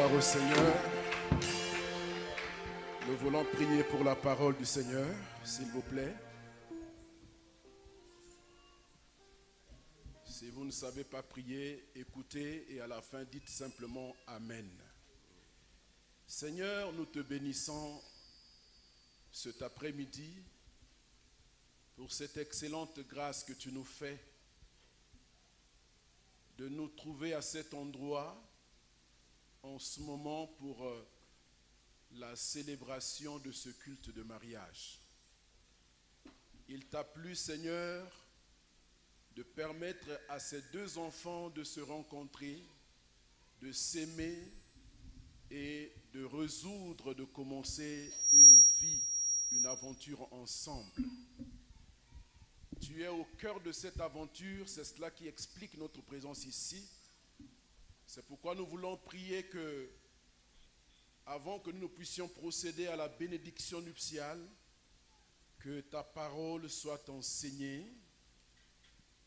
Gloire au Seigneur. Nous voulons prier pour la parole du Seigneur, s'il vous plaît. Si vous ne savez pas prier, écoutez et à la fin dites simplement Amen. Seigneur, nous te bénissons cet après-midi pour cette excellente grâce que tu nous fais de nous trouver à cet endroit en ce moment pour la célébration de ce culte de mariage. Il t'a plu, Seigneur, de permettre à ces deux enfants de se rencontrer, de s'aimer et de résoudre, de commencer une vie, une aventure ensemble. Tu es au cœur de cette aventure, c'est cela qui explique notre présence ici. C'est pourquoi nous voulons prier que, avant que nous puissions procéder à la bénédiction nuptiale, que ta parole soit enseignée,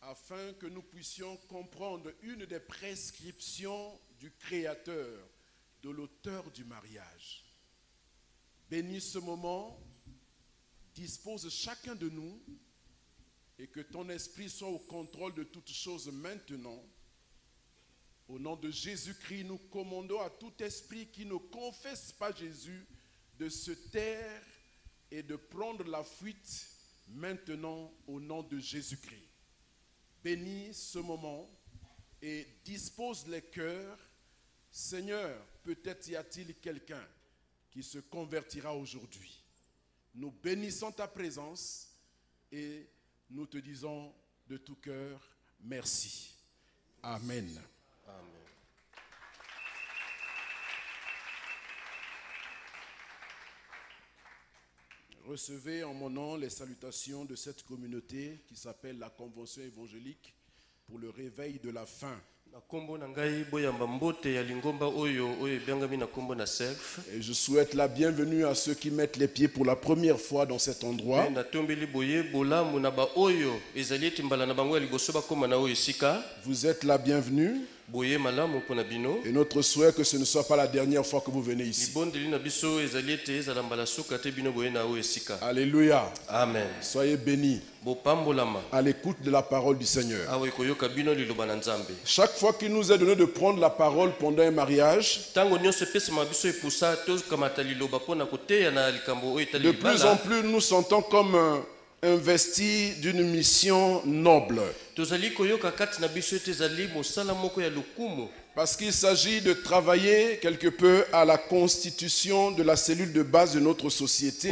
afin que nous puissions comprendre une des prescriptions du Créateur, de l'auteur du mariage. Bénis ce moment, dispose chacun de nous, et que ton esprit soit au contrôle de toutes choses maintenant. Au nom de Jésus-Christ, nous commandons à tout esprit qui ne confesse pas Jésus de se taire et de prendre la fuite maintenant au nom de Jésus-Christ. Bénis ce moment et dispose les cœurs. Seigneur, peut-être y a-t-il quelqu'un qui se convertira aujourd'hui. Nous bénissons ta présence et nous te disons de tout cœur, merci. Amen. Amen. Recevez en mon nom les salutations de cette communauté qui s'appelle la Convention évangélique pour le réveil de la faim. Et je souhaite la bienvenue à ceux qui mettent les pieds pour la première fois dans cet endroit. Vous êtes la bienvenue. Et notre souhait que ce ne soit pas la dernière fois que vous venez ici. Alléluia. Amen. Soyez bénis à l'écoute de la parole du Seigneur. Chaque fois qu'il nous est donné de prendre la parole pendant un mariage, de plus en plus nous sentons comme investi d'une mission noble. Parce qu'il s'agit de travailler quelque peu à la constitution de la cellule de base de notre société.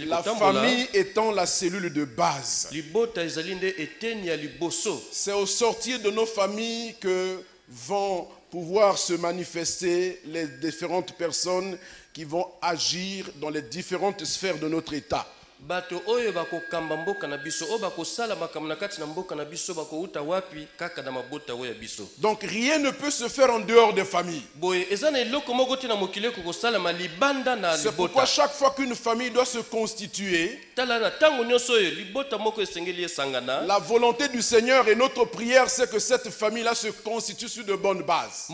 La famille étant la cellule de base. C'est au sortir de nos familles que vont pouvoir se manifester les différentes personnes qui vont agir dans les différentes sphères de notre État. Donc rien ne peut se faire en dehors des familles. C'est pourquoi chaque fois qu'une famille doit se constituer, la volonté du Seigneur et notre prière, c'est que cette famille-là se constitue sur de bonnes bases.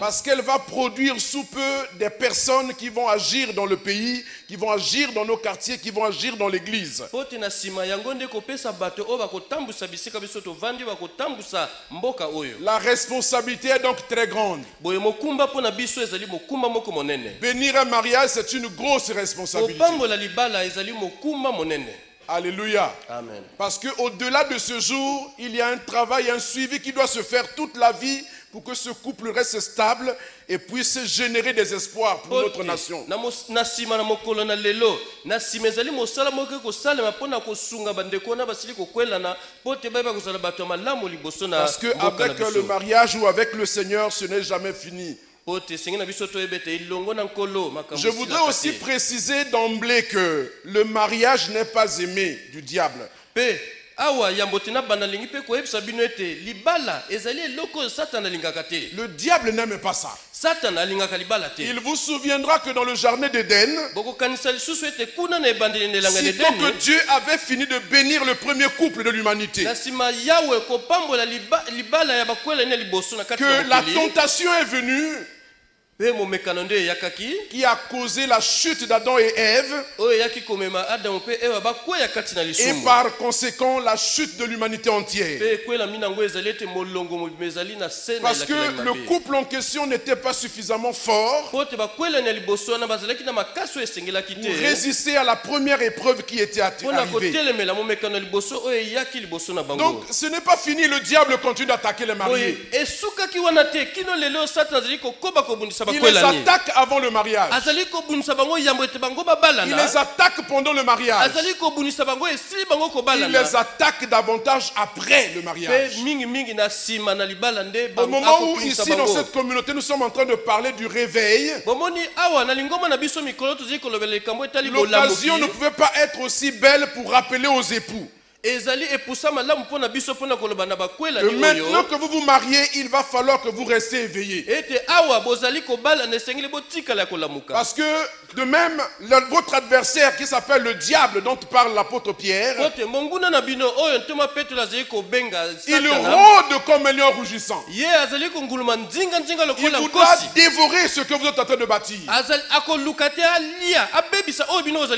Parce qu'elle va produire sous peu des personnes qui vont agir dans le pays, qui vont agir dans nos quartiers, qui vont agir dans l'église. La responsabilité est donc très grande. Bénir un mariage, c'est une grosse responsabilité. Alléluia. Amen. Parce qu'au-delà de ce jour, il y a un travail, un suivi qui doit se faire toute la vie pour que ce couple reste stable et puisse générer des espoirs pour notre nation. Parce qu'avec le mariage ou avec le Seigneur, ce n'est jamais fini. Je voudrais aussi préciser d'emblée que le mariage n'est pas aimé du diable. Le diable n'aime pas ça. Il vous souviendra que dans le jardin d'Éden, sitôt que Dieu avait fini de bénir le premier couple de l'humanité, que la tentation est venue qui a causé la chute d'Adam et Ève et par conséquent la chute de l'humanité entière. Parce que le couple en question n'était pas suffisamment fort pour résister à la première épreuve qui était arrivée. Donc ce n'est pas fini, le diable continue d'attaquer les mariés. Il les attaque avant le mariage. Il les attaque pendant le mariage. Il les attaque davantage après le mariage. Au moment où ici dans cette communauté nous sommes en train de parler du réveil, l'occasion ne pouvait pas être aussi belle pour rappeler aux époux. Et maintenant que vous vous mariez, il va falloir que vous restiez éveillés. Parce que de même, votre adversaire qui s'appelle le diable dont parle l'apôtre Pierre, il rôde comme un lion rougissant. Il voudra dévorer ce que vous êtes en train de bâtir.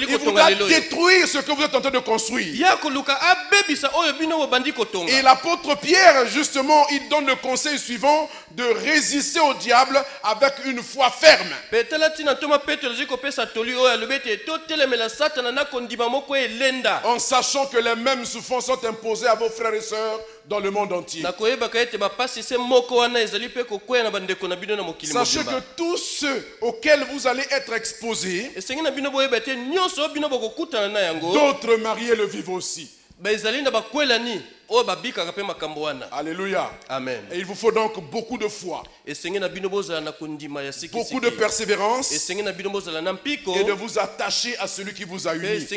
Il voudra détruire ce que vous êtes en train de construire. Et l'apôtre Pierre, justement, il donne le conseil suivant de résister au diable avec une foi ferme. En sachant que les mêmes souffrances sont imposées à vos frères et sœurs dans le monde entier. Sachez que tous ceux auxquels vous allez être exposés, d'autres mariés le vivent aussi. Alléluia. Amen. Et il vous faut donc beaucoup de foi, beaucoup de persévérance et de vous attacher à celui qui vous a unis. Je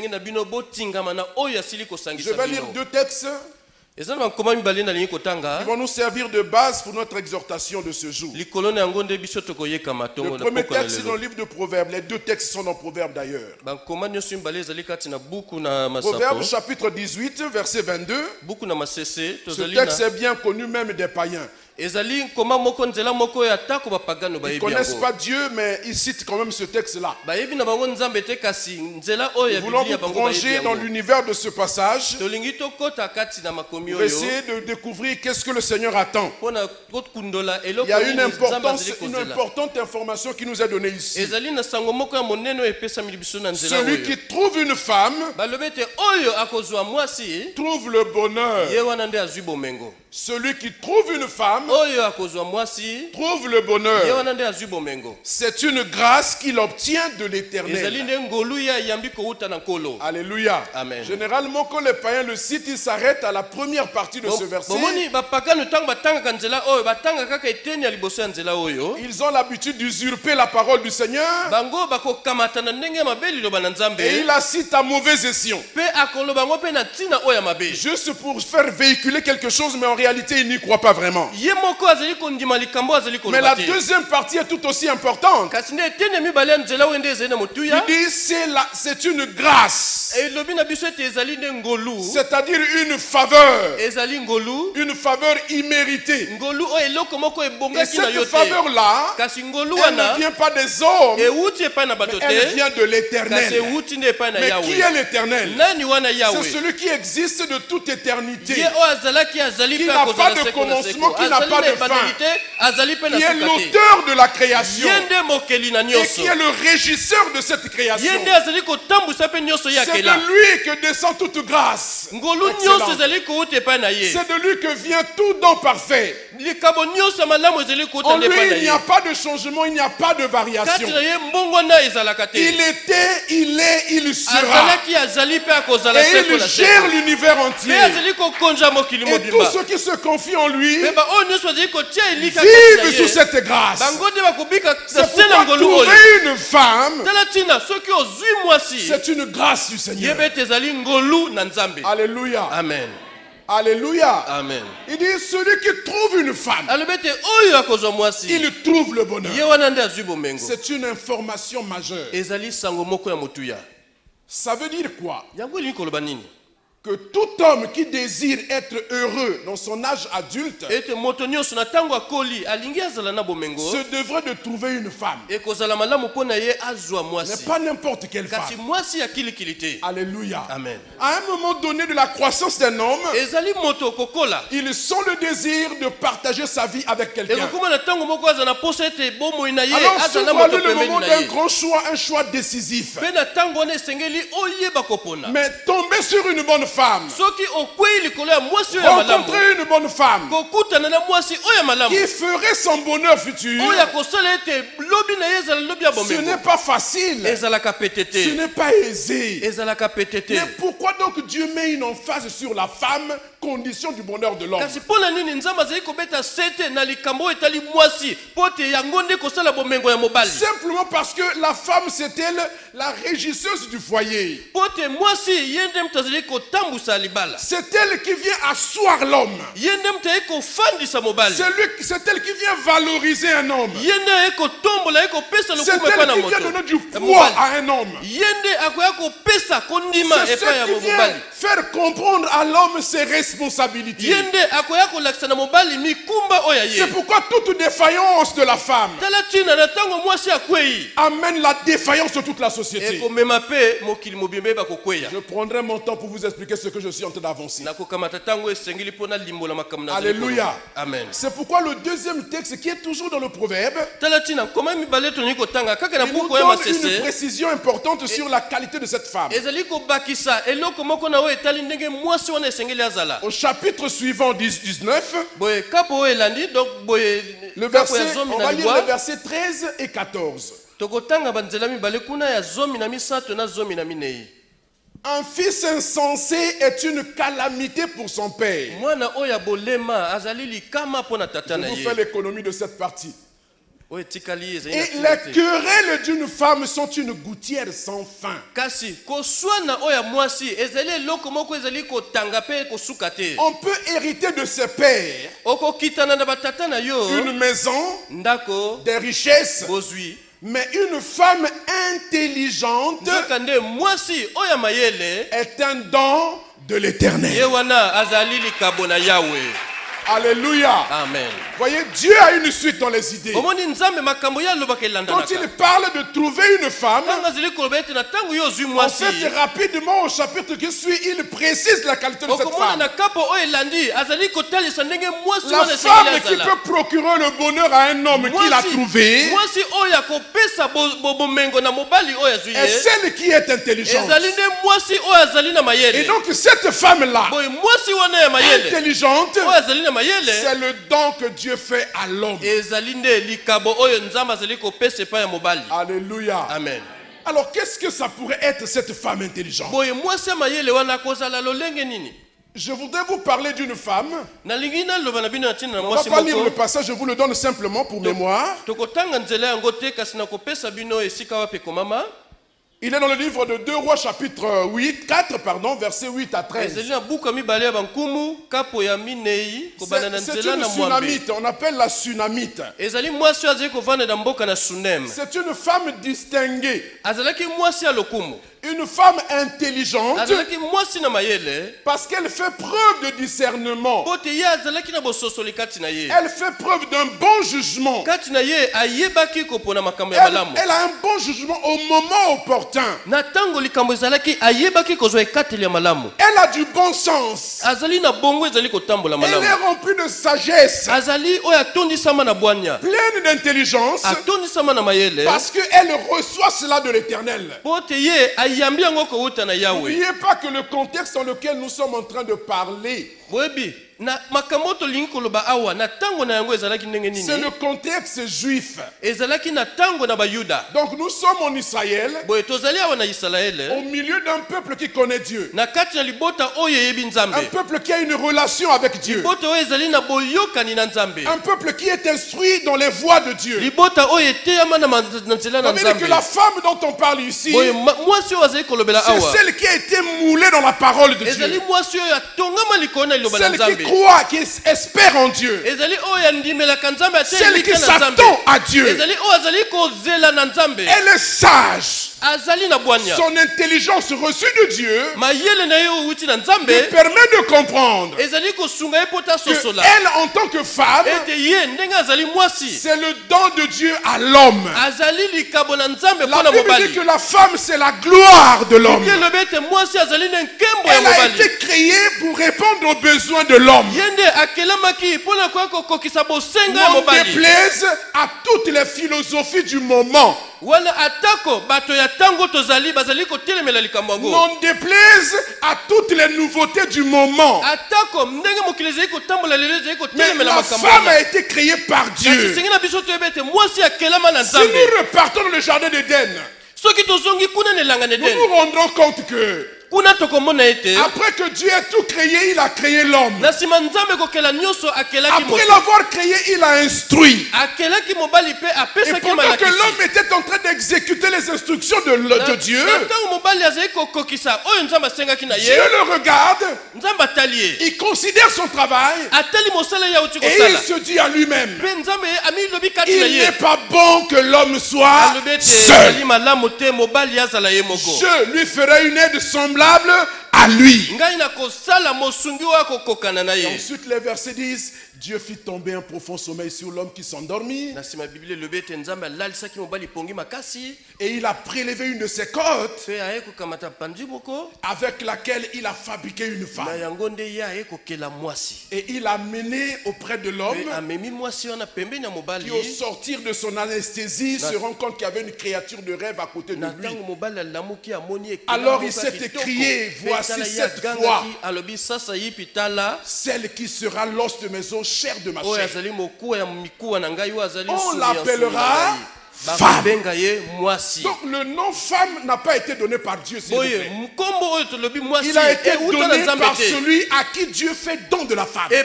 vais lire deux textes qui vont nous servir de base pour notre exhortation de ce jour. Le premier texte est dans le livre de Proverbes. Les deux textes sont dans Proverbes d'ailleurs. Proverbes chapitre 18, verset 22. Ce texte est bien connu même des païens. Ils ne connaissent pas Dieu, mais ils citent quand même ce texte-là. Nous voulons vous plonger dans l'univers de ce passage pour essayer de découvrir qu'est-ce que le Seigneur attend. Il y a une importante information qui nous est donnée ici. Celui qui trouve une femme trouve le bonheur. Celui qui trouve une femme trouve le bonheur. C'est une grâce qu'il obtient de l'Éternel. Alléluia. Amen. Généralement, quand les païens le citent, ils s'arrêtent à la première partie de ce verset. Ils ont l'habitude d'usurper la parole du Seigneur et ils la citent à mauvais escient. Juste pour faire véhiculer quelque chose, mais en réalité, ils n'y croient pas vraiment. Mais la deuxième partie est tout aussi importante. Il dit c'est une grâce. C'est-à-dire une faveur. Une faveur imméritée. Et cette faveur-là, elle ne vient pas des hommes, mais elle vient de l'Éternel. Mais qui est l'Éternel? C'est celui qui existe de toute éternité, qui n'a pas de commencement, qui n'a pas de fin, qui est l'auteur de la création et qui est le régisseur de cette création. C'est de lui que descend toute grâce. C'est de lui que vient tout don parfait. En lui, il n'y a pas de changement, il n'y a pas de variation. Il était, il est, il sera. Et il gère l'univers entier. Et tous ceux qui se confient en lui vivent sous cette grâce. C'est pourquoi trouver une femme, c'est une grâce du Seigneur. Alléluia. Amen. Alléluia. Amen. Il dit celui qui trouve une femme, il trouve le bonheur. C'est une information majeure. Ça veut dire quoi? Que tout homme qui désire être heureux dans son âge adulte se devrait de trouver une femme. Mais pas n'importe quelle femme. Alléluia. Amen. À un moment donné de la croissance d'un homme, il sent le désir de partager sa vie avec quelqu'un. Alors c'est le moment d'un grand choix, un choix décisif. Mais tomber sur une bonne femme, rencontrer une bonne femme qui ferait son bonheur futur, ce n'est pas facile, ce n'est pas aisé. Mais pourquoi donc Dieu met une emphase sur la femme, condition du bonheur de l'homme? Simplement parce que la femme, c'est elle la régisseuse du foyer. C'est elle qui vient asseoir l'homme. C'est elle qui vient valoriser un homme. C'est elle qui vient donner du poids à un homme. C'est celle qui vient faire comprendre à l'homme ses responsabilités. C'est pourquoi toute défaillance de la femme amène la défaillance de toute la société. Je prendrai mon temps pour vous expliquer ce que je suis en train d'avancer. Alléluia. Amen. C'est pourquoi le deuxième texte qui est toujours dans le Proverbe, il nous donne une précision importante sur la qualité de cette femme. Au chapitre suivant 19, le verset, on va lire les versets 13 et 14. Un fils insensé est une calamité pour son père. Je vous fais l'économie de cette partie. Et les querelles d'une femme sont une gouttière sans fin. On peut hériter de ses pères une maison, des richesses, mais une femme intelligente est un don de l'Éternel. Alléluia. Amen. Voyez, Dieu a une suite dans les idées. Quand il parle de trouver une femme, en fait, rapidement au chapitre qui suit, il précise la qualité de cette femme. La femme qui peut procurer le bonheur à un homme qu'il a trouvé est celle qui est intelligente. Et donc cette femme-là, intelligente, c'est le don que Dieu fait à l'homme. Alléluia. Amen. Alors qu'est-ce que ça pourrait être cette femme intelligente? Je voudrais vous parler d'une femme. On ne va pas lire le passage, je vous le donne simplement pour mémoire. Il est dans le livre de 2 Rois chapitre 4, versets 8 à 13. C'est une Sunamite, on appelle la Sunamite. C'est une femme distinguée. Une femme intelligente parce qu'elle fait preuve de discernement. Elle fait preuve d'un bon jugement. Elle a un bon jugement au moment opportun. Elle a du bon sens. Elle est remplie de sagesse. Pleine d'intelligence. Parce qu'elle reçoit cela de l'Éternel. N'oubliez pas que le contexte dans lequel nous sommes en train de parler, c'est le contexte juif. Donc nous sommes en Israël, au milieu d'un peuple qui connaît Dieu, un peuple qui a une relation avec Dieu, un peuple qui est instruit dans les voies de Dieu. Ça veut dire que la femme dont on parle ici, c'est celle qui a été moulée dans la parole de Dieu. Celle qui croit, qui espère en Dieu. Celle qui s'attend à Dieu. Elle est sage. Son intelligence reçue de Dieu lui permet de comprendre que elle, en tant que femme, c'est le don de Dieu à l'homme. La Bible dit que la femme, c'est la gloire de l'homme. Elle a été créée pour répondre aux besoins de l'homme. Non déplaise à toutes les philosophies du moment. Non déplaise à toutes les nouveautés du moment. Mais la femme a été créée par Dieu. Si nous repartons dans le jardin d'Éden, nous nous rendrons compte que après que Dieu ait tout créé, il a créé l'homme. Après l'avoir créé, il a instruit. Et pendant que l'homme était en train d'exécuter les instructions de Dieu, Dieu le regarde, il considère son travail et il se dit à lui-même, il n'est pas bon que l'homme soit seul. Je lui ferai une aide semblable à lui. Et ensuite les versets disent, Dieu fit tomber un profond sommeil sur l'homme qui s'endormit. Et il a prélevé une de ses côtes avec laquelle il a fabriqué une femme. Et il a mené auprès de l'homme qui, au sortir de son anesthésie, se rend compte qu'il y avait une créature de rêve à côté de lui. Alors il s'est écrié, voici cette fois celle qui sera l'os de mes os, chair de ma chair. On l'appellera femme. Donc le nom femme n'a pas été donné par Dieu, s'il vous plaît. Il a été donné par celui à qui Dieu fait don de la femme. Je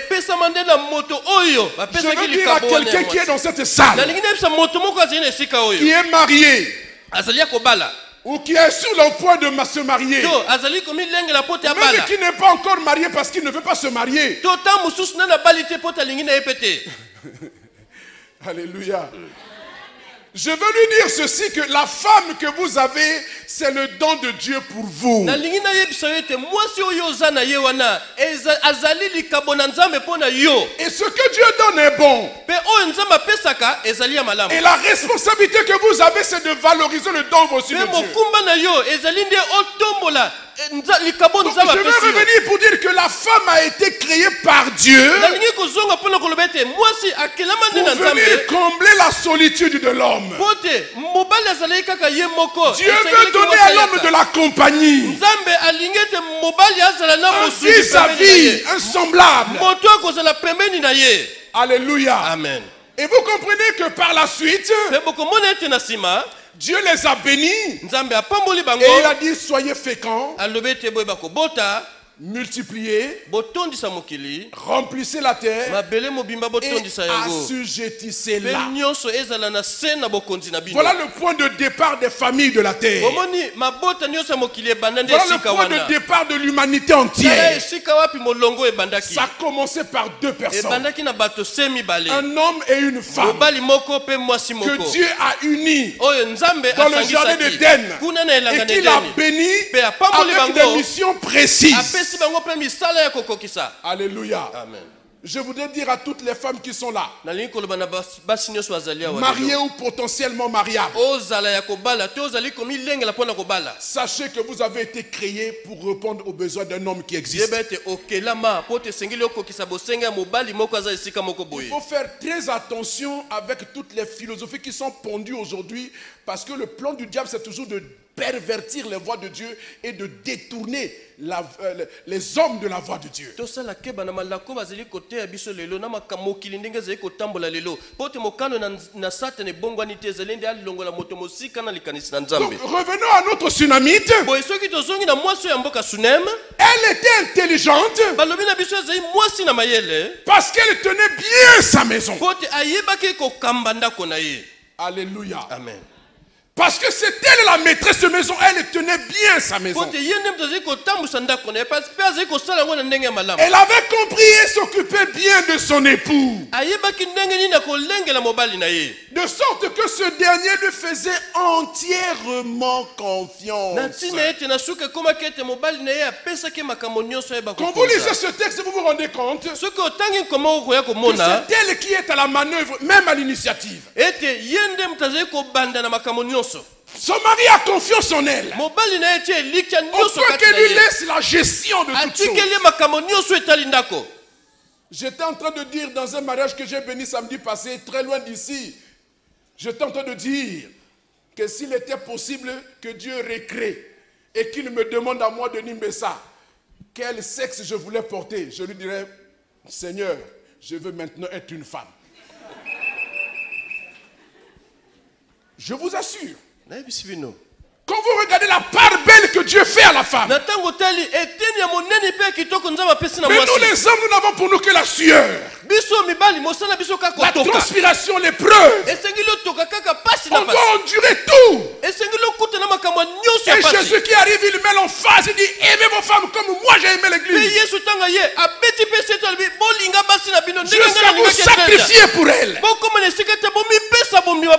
veux dire à quelqu'un qui est dans cette salle, qui est marié, ou qui est sous le point de se marier, même qui n'est pas encore marié parce qu'il ne veut pas se marier. Alléluia. Je veux lui dire ceci, que la femme que vous avez, c'est le don de Dieu pour vous. Et ce que Dieu donne est bon. Et la responsabilité que vous avez, c'est de valoriser le don reçu de Dieu. Donc, je veux revenir pour dire que la femme a été créée par Dieu pour venir combler la solitude de l'homme. Dieu veut donner à l'homme de la compagnie, un vis-à-vis, un semblable. Alléluia. Amen. Et vous comprenez que par la suite, Dieu les a bénis et il a dit soyez féconds, multipliez, remplissez la terre et assujettissez-la. Voilà le point de départ des familles de la terre. Voilà le point de départ de l'humanité entière. Ça a commencé par deux personnes, un homme et une femme, que Dieu a unis dans le jardin d'Éden et qu'il a béni avec des missions précises. Alléluia. Amen. Je voudrais dire à toutes les femmes qui sont là, mariées ou potentiellement mariables, sachez que vous avez été créés pour répondre aux besoins d'un homme qui existe. Il faut faire très attention avec toutes les philosophies qui sont pendues aujourd'hui, parce que le plan du diable, c'est toujours de pervertir les voies de Dieu et de détourner les hommes de la voie de Dieu. Donc revenons à notre Sunamite. Elle était intelligente parce qu'elle tenait bien sa maison. Alléluia. Amen. Parce que c'est elle la maîtresse de maison, elle tenait bien sa maison. Elle avait compris et s'occupait bien de son époux. De sorte que ce dernier lui faisait entièrement confiance. Quand vous lisez ce texte, vous vous rendez compte que c'est elle qui est à la manœuvre, même à l'initiative. Son mari a confiance en elle. Au point qu'elle lui laisse la gestion de toutes choses. J'étais en train de dire dans un mariage que j'ai béni samedi passé, très loin d'ici, j'étais en train de dire que s'il était possible que Dieu récrée et qu'il me demande à moi de Nimbessa quel sexe je voulais porter, je lui dirais, Seigneur, je veux maintenant être une femme. Je vous assure. Quand vous regardez la part belle que Dieu fait à la femme. Mais nous les hommes, nous n'avons pour nous que la sueur. La transpiration, l'épreuve. On doit endurer tout. Et Jésus qui arrive, il met l'emphase, il dit, aimez vos femmes comme moi j'ai aimé l'église. Jusqu'à vous sacrifier pour elle.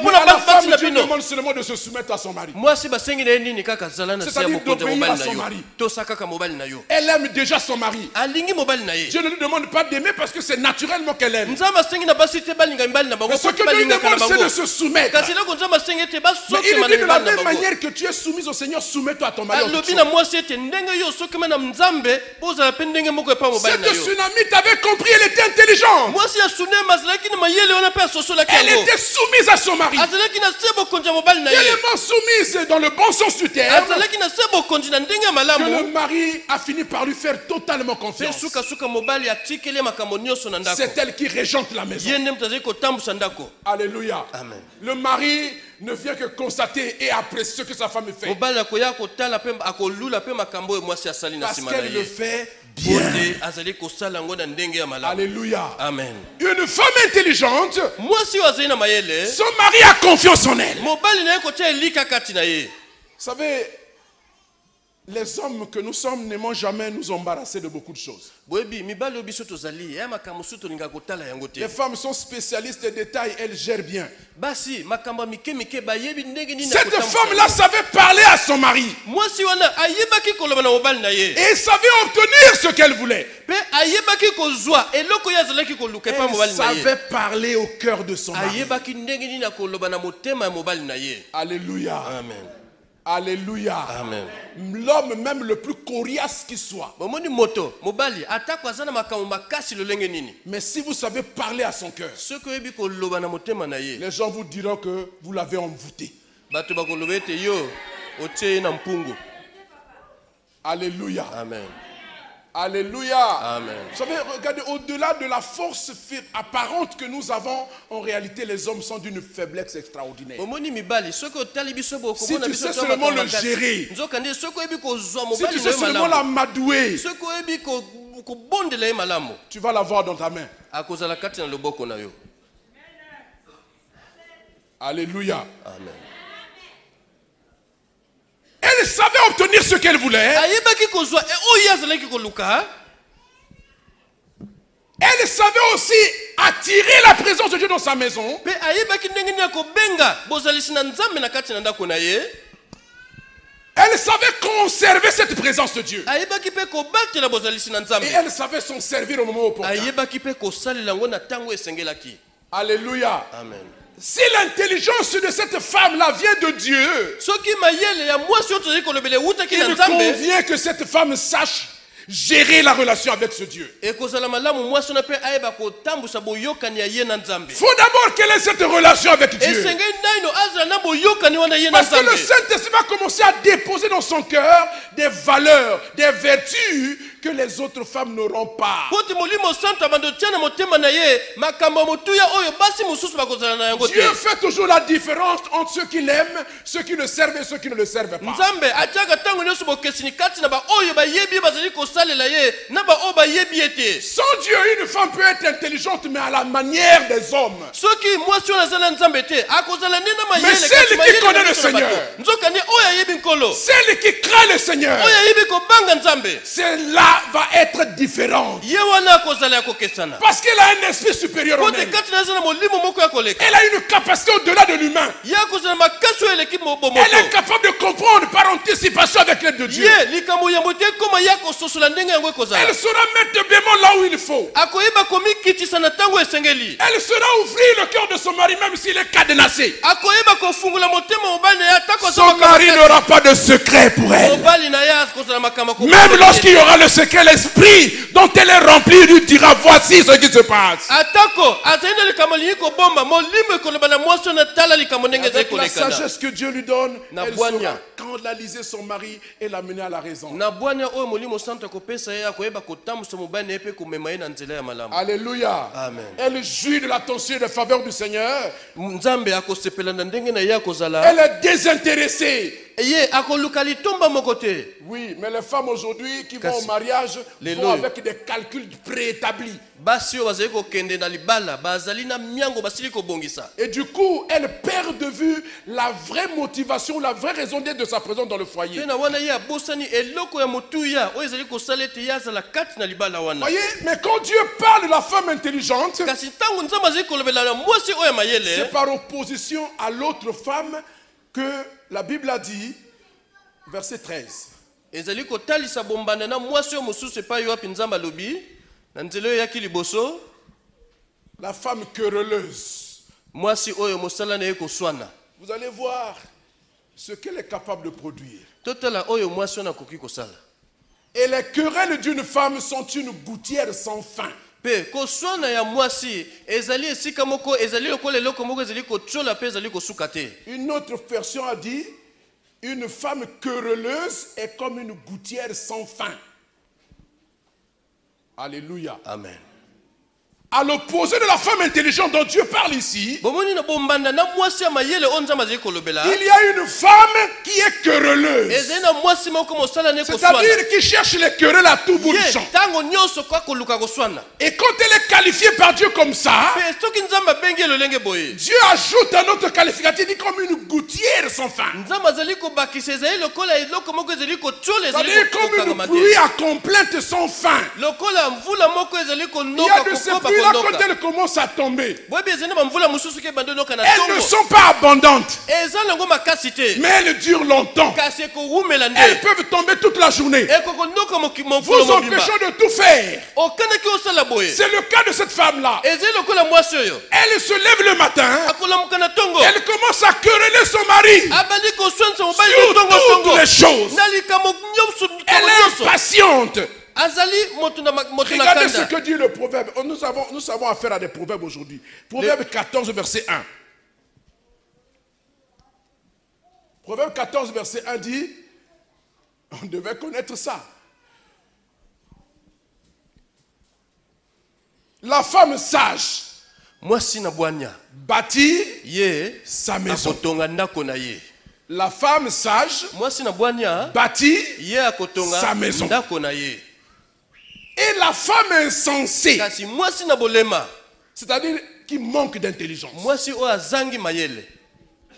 Mais à la femme, Dieu demande seulement de se soumettre à son mari. C'est-à-dire d'obéir à son mari. Elle aime déjà son mari. Dieu ne lui demande pas d'aimer parce que c'est naturellement qu'elle aime. Mais ce que Dieu lui demande, c'est de se soumettre. Mais il dit de la même manière que tu es soumise au Seigneur, soumets-toi à ton mari. Cette tsunamite avait compris, elle était intelligente. Elle était soumise à son mari. Tellement soumise dans le bon sens du terme que le mari a fini par lui faire totalement confiance. C'est elle qui régente la maison. Alléluia. Amen. Le mari ne vient que constater et apprécier ce que sa femme fait. Parce qu'elle le fait bien. Alléluia. Amen. Une femme intelligente, son mari a confiance en elle. Vous savez, les hommes que nous sommes n'aimons jamais nous embarrasser de beaucoup de choses. Les femmes sont spécialistes des détails, elles gèrent bien. Cette femme-là savait parler à son mari. Et elle savait obtenir ce qu'elle voulait. Elle savait parler au cœur de son mari. Alléluia. Amen. Alléluia. Amen. L'homme même le plus coriace qui soit. Mais si vous savez parler à son cœur, les gens vous diront que vous l'avez envoûté. Alléluia. Amen. Alléluia. Amen. Vous savez, regardez, au-delà de la force apparente que nous avons, en réalité, les hommes sont d'une faiblesse extraordinaire. Si tu sais seulement le gérer, si tu sais seulement l'amadouer, tu vas l'avoir dans ta main. Alléluia. Amen. Elle savait obtenir ce qu'elle voulait. Elle savait aussi attirer la présence de Dieu dans sa maison. Elle savait conserver cette présence de Dieu. Et elle savait s'en servir au moment opportun. Alléluia. Amen. Si l'intelligence de cette femme-là vient de Dieu, il convient que cette femme sache gérer la relation avec ce Dieu. Il faut d'abord qu'elle ait cette relation avec Dieu. Parce que le Saint-Esprit va commencer à déposer dans son cœur des valeurs, des vertus que les autres femmes n'auront pas. Dieu fait toujours la différence entre ceux qui l'aiment, ceux qui le servent et ceux qui ne le servent pas. Sans Dieu, une femme peut être intelligente, mais à la manière des hommes. Mais celle qui connaît le Seigneur, celle qui craint le Seigneur, celle-là va être différente. Parce qu'elle a un esprit supérieur au même. Elle a une capacité au-delà de l'humain. Elle est capable de comprendre par anticipation avec l'aide de Dieu. Elle saura mettre le bémol là où il faut. Elle saura ouvrir le cœur de son mari même s'il est cadenassé. Son mari n'aura pas de secret pour elle. Même lorsqu'il y aura le secret, l'esprit dont elle est remplie lui dira voici ce qui se passe. Avec la sagesse que Dieu lui donne, elle saura canaliser son mari et l'amener à la raison. Alléluia. Amen. Elle jouit de l'attention et des faveurs du Seigneur. Elle est désintéressée. Oui, mais les femmes aujourd'hui qui vont au mariage vont avec des calculs préétablis. Et du coup, elle perd de vue la vraie motivation, la vraie raison d'être de sa présence dans le foyer. Voyez, mais quand Dieu parle de la femme intelligente, c'est par opposition à l'autre femme que la Bible a dit, verset 13. La femme querelleuse. Vous allez voir ce qu'elle est capable de produire. Et les querelles d'une femme sont une gouttière sans fin. Une autre version a dit, une femme querelleuse est comme une gouttière sans fin. Alléluia. Amen. À l'opposé de la femme intelligente dont Dieu parle ici, il y a une femme qui est querelleuse. C'est-à-dire qui cherche les querelles à tout bout de champ. Et quand elle est qualifiée par Dieu comme ça, Dieu ajoute un autre qualificatif, il dit comme une gouttière sans fin. C'est-à-dire comme une pluie à complainte sans fin. Il y a de ces pluies là quand elles commencent à tomber. Elles ne sont pas abondantes, mais elles durent longtemps. Elles peuvent tomber toute la journée, vous empêchant de tout faire. C'est le cas de cette femme-là. Elle se lève le matin, elle commence à quereller son mari sur toutes les choses. Elle est impatiente. Regardez ce que dit le proverbe. Nous avons affaire à des proverbes aujourd'hui. Proverbe 14, verset 1. Proverbe 14, verset 1 dit, on devait connaître ça. La femme sage bâtit sa maison. La femme sage bâtit sa maison. Et la femme insensée, c'est-à-dire qui manque d'intelligence,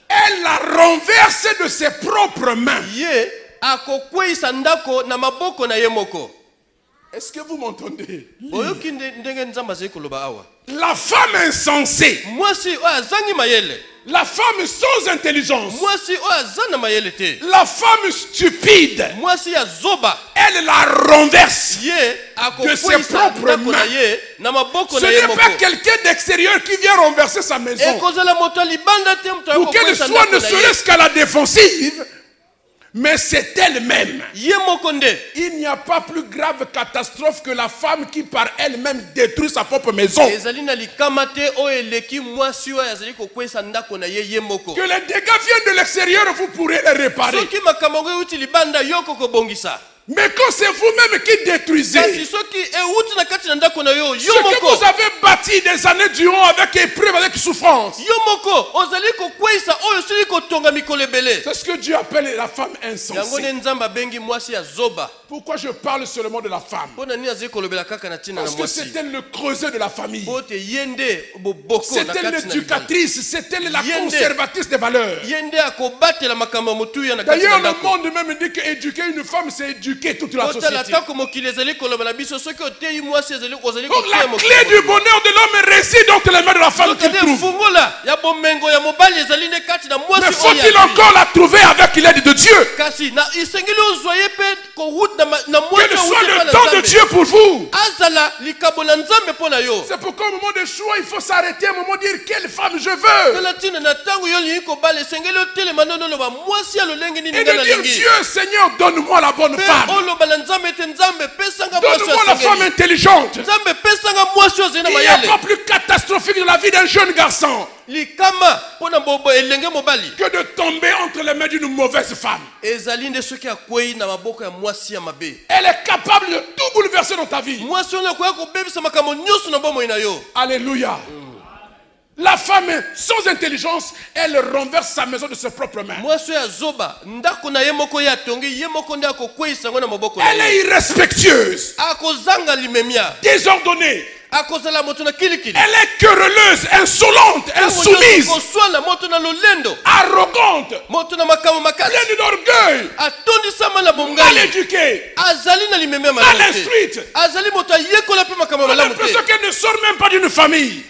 elle la renverse de ses propres mains. Est-ce que vous m'entendez? La femme insensée, la femme sans intelligence, la femme stupide, elle la renverse de ses propres mains. Ce n'est pas quelqu'un d'extérieur qui vient renverser sa maison pour qu'elle soit ne serait-ce qu'à la défensive, mais c'est elle-même. Il n'y a pas plus grave catastrophe que la femme qui par elle-même détruit sa propre maison. Que les dégâts viennent de l'extérieur, vous pourrez les réparer. Mais quand c'est vous-même qui détruisez ce que vous avez bâti des années durant avec épreuve, avec souffrance, c'est ce que Dieu appelle la femme insensée. Pourquoi je parle seulement de la femme? Parce que c'est elle le creuset de la famille. C'est elle l'éducatrice, c'est elle la conservatrice des valeurs. D'ailleurs, le monde même dit qu'éduquer une femme, c'est éduquer toute la société. Donc la clé du bonheur de l'homme réside entre les mains de la femme qu'il trouve. Mais faut-il encore la trouver avec l'aide de Dieu? Quel soit le temps de Dieu pour vous. C'est pourquoi au moment de choix, il faut s'arrêter à un moment de dire quelle femme je veux. Et de dire Dieu, Seigneur, donne-moi la bonne femme. Donne-moi la femme intelligente. Il n'y a pas plus catastrophique dans la vie d'un jeune garçon que de tomber entre les mains d'une mauvaise femme. Elle est capable de tout bouleverser dans ta vie. Alléluia. La femme sans intelligence, elle renverse sa maison de ses propres mains. Elle est irrespectueuse, désordonnée. Elle est querelleuse, insolente, insoumise, arrogante, pleine d'orgueil, mal éduquée, mal instruite. On a l'impression qu'elle ne sort même pas d'une famille.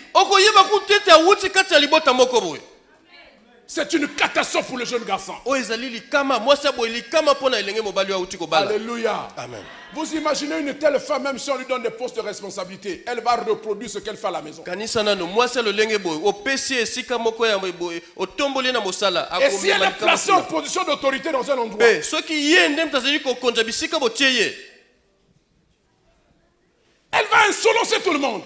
C'est une catastrophe pour le jeune garçon. Alléluia. Amen. Vous imaginez une telle femme, même si on lui donne des postes de responsabilité, elle va reproduire ce qu'elle fait à la maison. Et si elle est placée en position d'autorité dans un endroit, elle va insolencer tout le monde.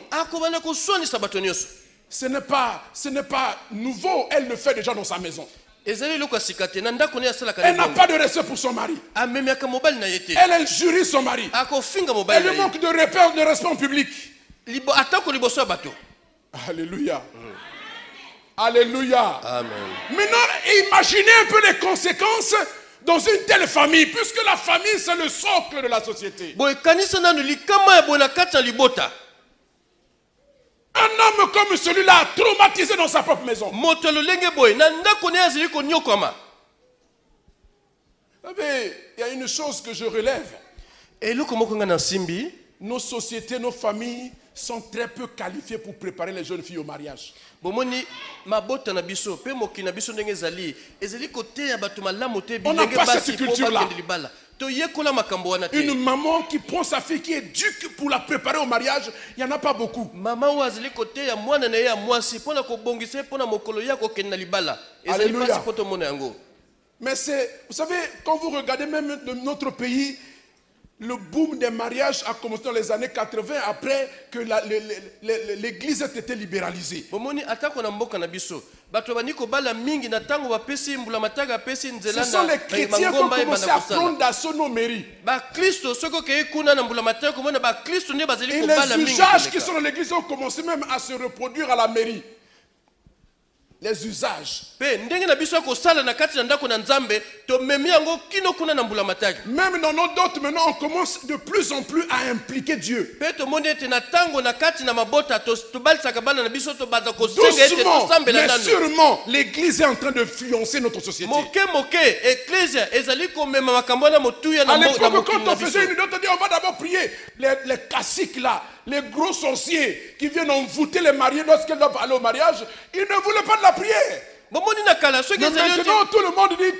Ce n'est pas nouveau, elle le fait déjà dans sa maison. Elle n'a pas de respect pour son mari. Elle injurie son mari. Elle lui manque de repères, de respect en public. Alléluia. Alléluia. Amen. Maintenant, imaginez un peu les conséquences dans une telle famille, puisque la famille c'est le socle de la société. Un homme comme celui-là a traumatisé dans sa propre maison. Vous savez, il y a une chose que je relève. Nos sociétés, nos familles sont très peu qualifiées pour préparer les jeunes filles au mariage. On n'a pas cette culture-là. Une maman qui prend sa fille, qui éduque pour la préparer au mariage, il n'y en a pas beaucoup. Alléluia. Mais vous savez, quand vous regardez même notre pays, le boom des mariages a commencé dans les années 80 après que l'église ait été libéralisée. Ce sont les chrétiens qui ont commencé à prendre d'assaut nos mairies. Et les usages qui sont dans l'église ont commencé même à se reproduire à la mairie. Les usages. Même dans nos dots, maintenant, on commence de plus en plus à impliquer Dieu. Doucement, mais sûrement, l'église est en train de influencer notre société. À l'époque, quand on faisait une dot, on va d'abord prier les classiques là. Les gros sorciers qui viennent envoûter les mariés lorsqu'ils doivent aller au mariage, ils ne voulaient pas de la prière. Mais maintenant, tout le monde dit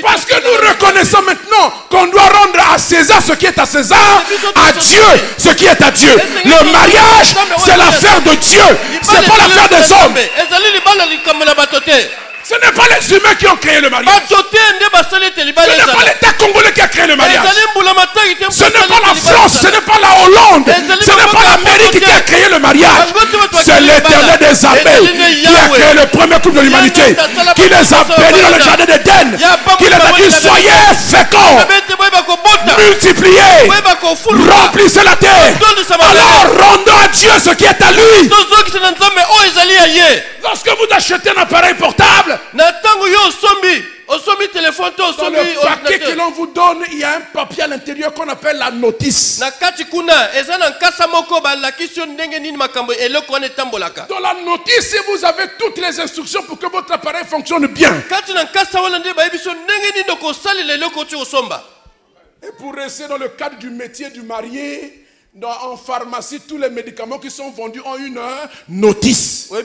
parce que nous reconnaissons maintenant qu'on doit rendre à César ce qui est à César, à Dieu ce qui est à Dieu. Le mariage, c'est l'affaire de Dieu, c'est pas l'affaire des hommes. Ce n'est pas les humains qui ont créé le mariage. Ce n'est pas l'État congolais qui a créé le mariage. Ce n'est pas la France, ce n'est pas la Hollande, ce n'est pas l'Amérique qui a créé le mariage. C'est l'Éternel des armées qui a créé le premier toute de l'humanité, qui les a bénis dans le jardin d'Éden, qui les a dit soyez féconds, multipliez, remplissez la terre. Alors rendons à Dieu ce qui est à lui. Lorsque vous achetez un appareil portable, dans le paquet que l'on vous donne, il y a un papier à l'intérieur qu'on appelle la notice. Dans la notice, vous avez toutes les instructions pour que votre appareil fonctionne bien. Et pour rester dans le cadre du métier du marié, en pharmacie, tous les médicaments qui sont vendus ont une notice. On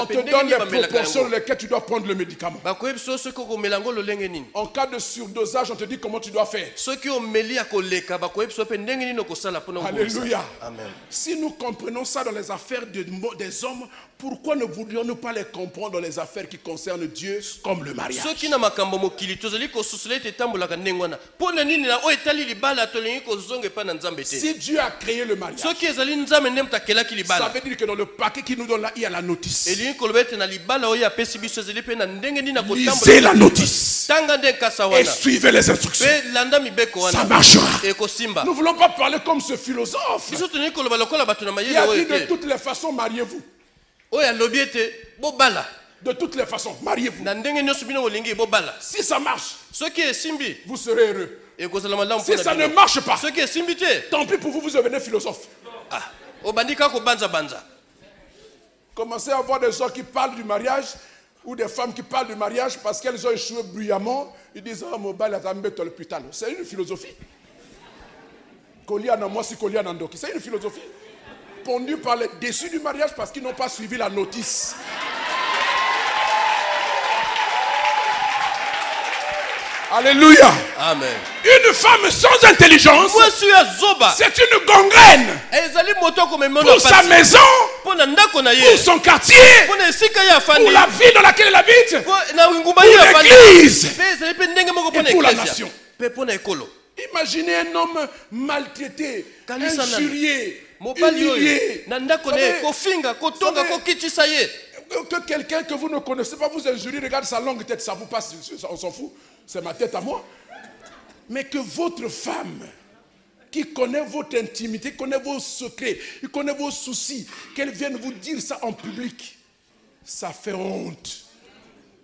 te donne les proportions dans lesquelles tu dois prendre le médicament. En cas de surdosage, on te dit comment tu dois faire. Alléluia. Amen. Si nous comprenons ça dans les affaires des hommes, pourquoi ne voudrions-nous pas les comprendre dans les affaires qui concernent Dieu comme le mariage? Si Dieu a créé le mariage, ça veut dire que dans le paquet qu'il nous donne là, il y a la notice. Lisez la notice et suivez les instructions. Ça marchera. Nous ne voulons pas parler comme ce philosophe. Il a dit de toutes les façons, mariez-vous. De toutes les façons, mariez-vous. Si ça marche, vous serez heureux. Si ça ne marche pas, tant pis pour vous, vous devenez philosophe. Commencez à voir des gens qui parlent du mariage ou des femmes qui parlent du mariage parce qu'elles ont échoué bruyamment. Ils disent c'est une philosophie. C'est une philosophie pondue par les déçus du mariage parce qu'ils n'ont pas suivi la notice. Alléluia. Amen. Une femme sans intelligence, c'est une gangrène pour sa maison, pour son quartier, pour la ville dans laquelle elle habite, pour l'église et pour la nation. Imaginez un homme maltraité, injurié, humilié. Que quelqu'un que vous ne connaissez pas vous injurie, regarde sa longue tête, ça vous passe, on s'en fout, c'est ma tête à moi. Mais que votre femme, qui connaît votre intimité, connaît vos secrets, qui connaît vos soucis, qu'elle vienne vous dire ça en public, ça fait honte,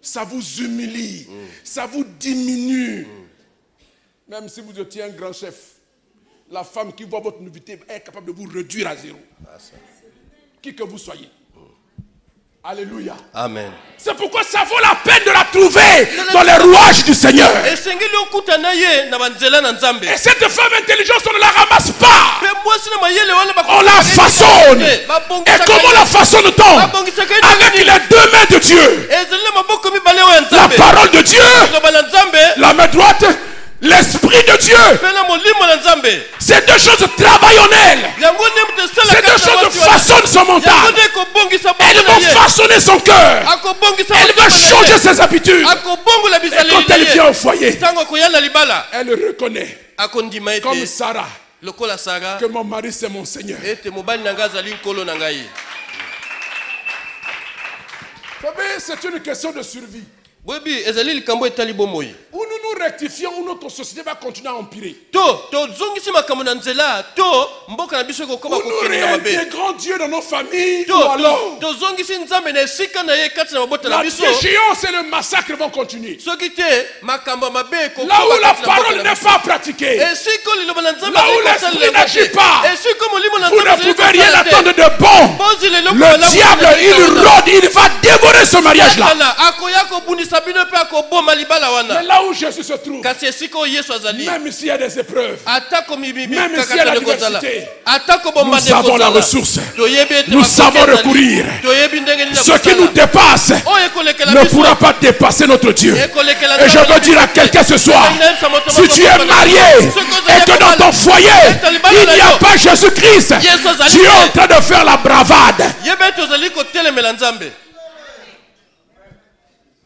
ça vous humilie, ça vous diminue. Même si vous étiez un grand chef, la femme qui voit votre nudité est capable de vous réduire à zéro. Qui que vous soyez. Alléluia. Amen. C'est pourquoi ça vaut la peine de la trouver dans les rouages du Seigneur. Et cette femme intelligente, on ne la ramasse pas. On la façonne. Et comment la façonne-t-on? Avec les deux mains de Dieu. La parole de Dieu, la main droite, l'Esprit de Dieu. Ces deux choses travaillent en elle. Ces deux choses façonnent son mental. Elles vont façonner son cœur. Elle va changer ses habitudes. Et quand elle vient au foyer, elle reconnaît, comme Sarah, que mon mari c'est mon Seigneur. Vous savez, c'est une question de survie. Ou nous nous rectifions ou notre société va continuer à empirer. Ou nous réintégrons Dieu dans nos familles. Ou alors la déchéance et le massacre vont continuer. Là où la parole n'est pas pratiquée, là où l'esprit n'agit pas, vous ne pouvez rien attendre de bon. Le diable, il rôde, il va dévorer ce mariage-là. Mais là où Jésus se trouve, même s'il y a des épreuves, même s'il y a l'adversité, nous savons la ressource, nous savons recourir. Ce qui nous dépasse ne pourra pas dépasser notre Dieu. Et je veux dire à quelqu'un ce soir, si tu es marié et que dans ton foyer il n'y a pas Jésus-Christ, tu es en train de faire la bravade.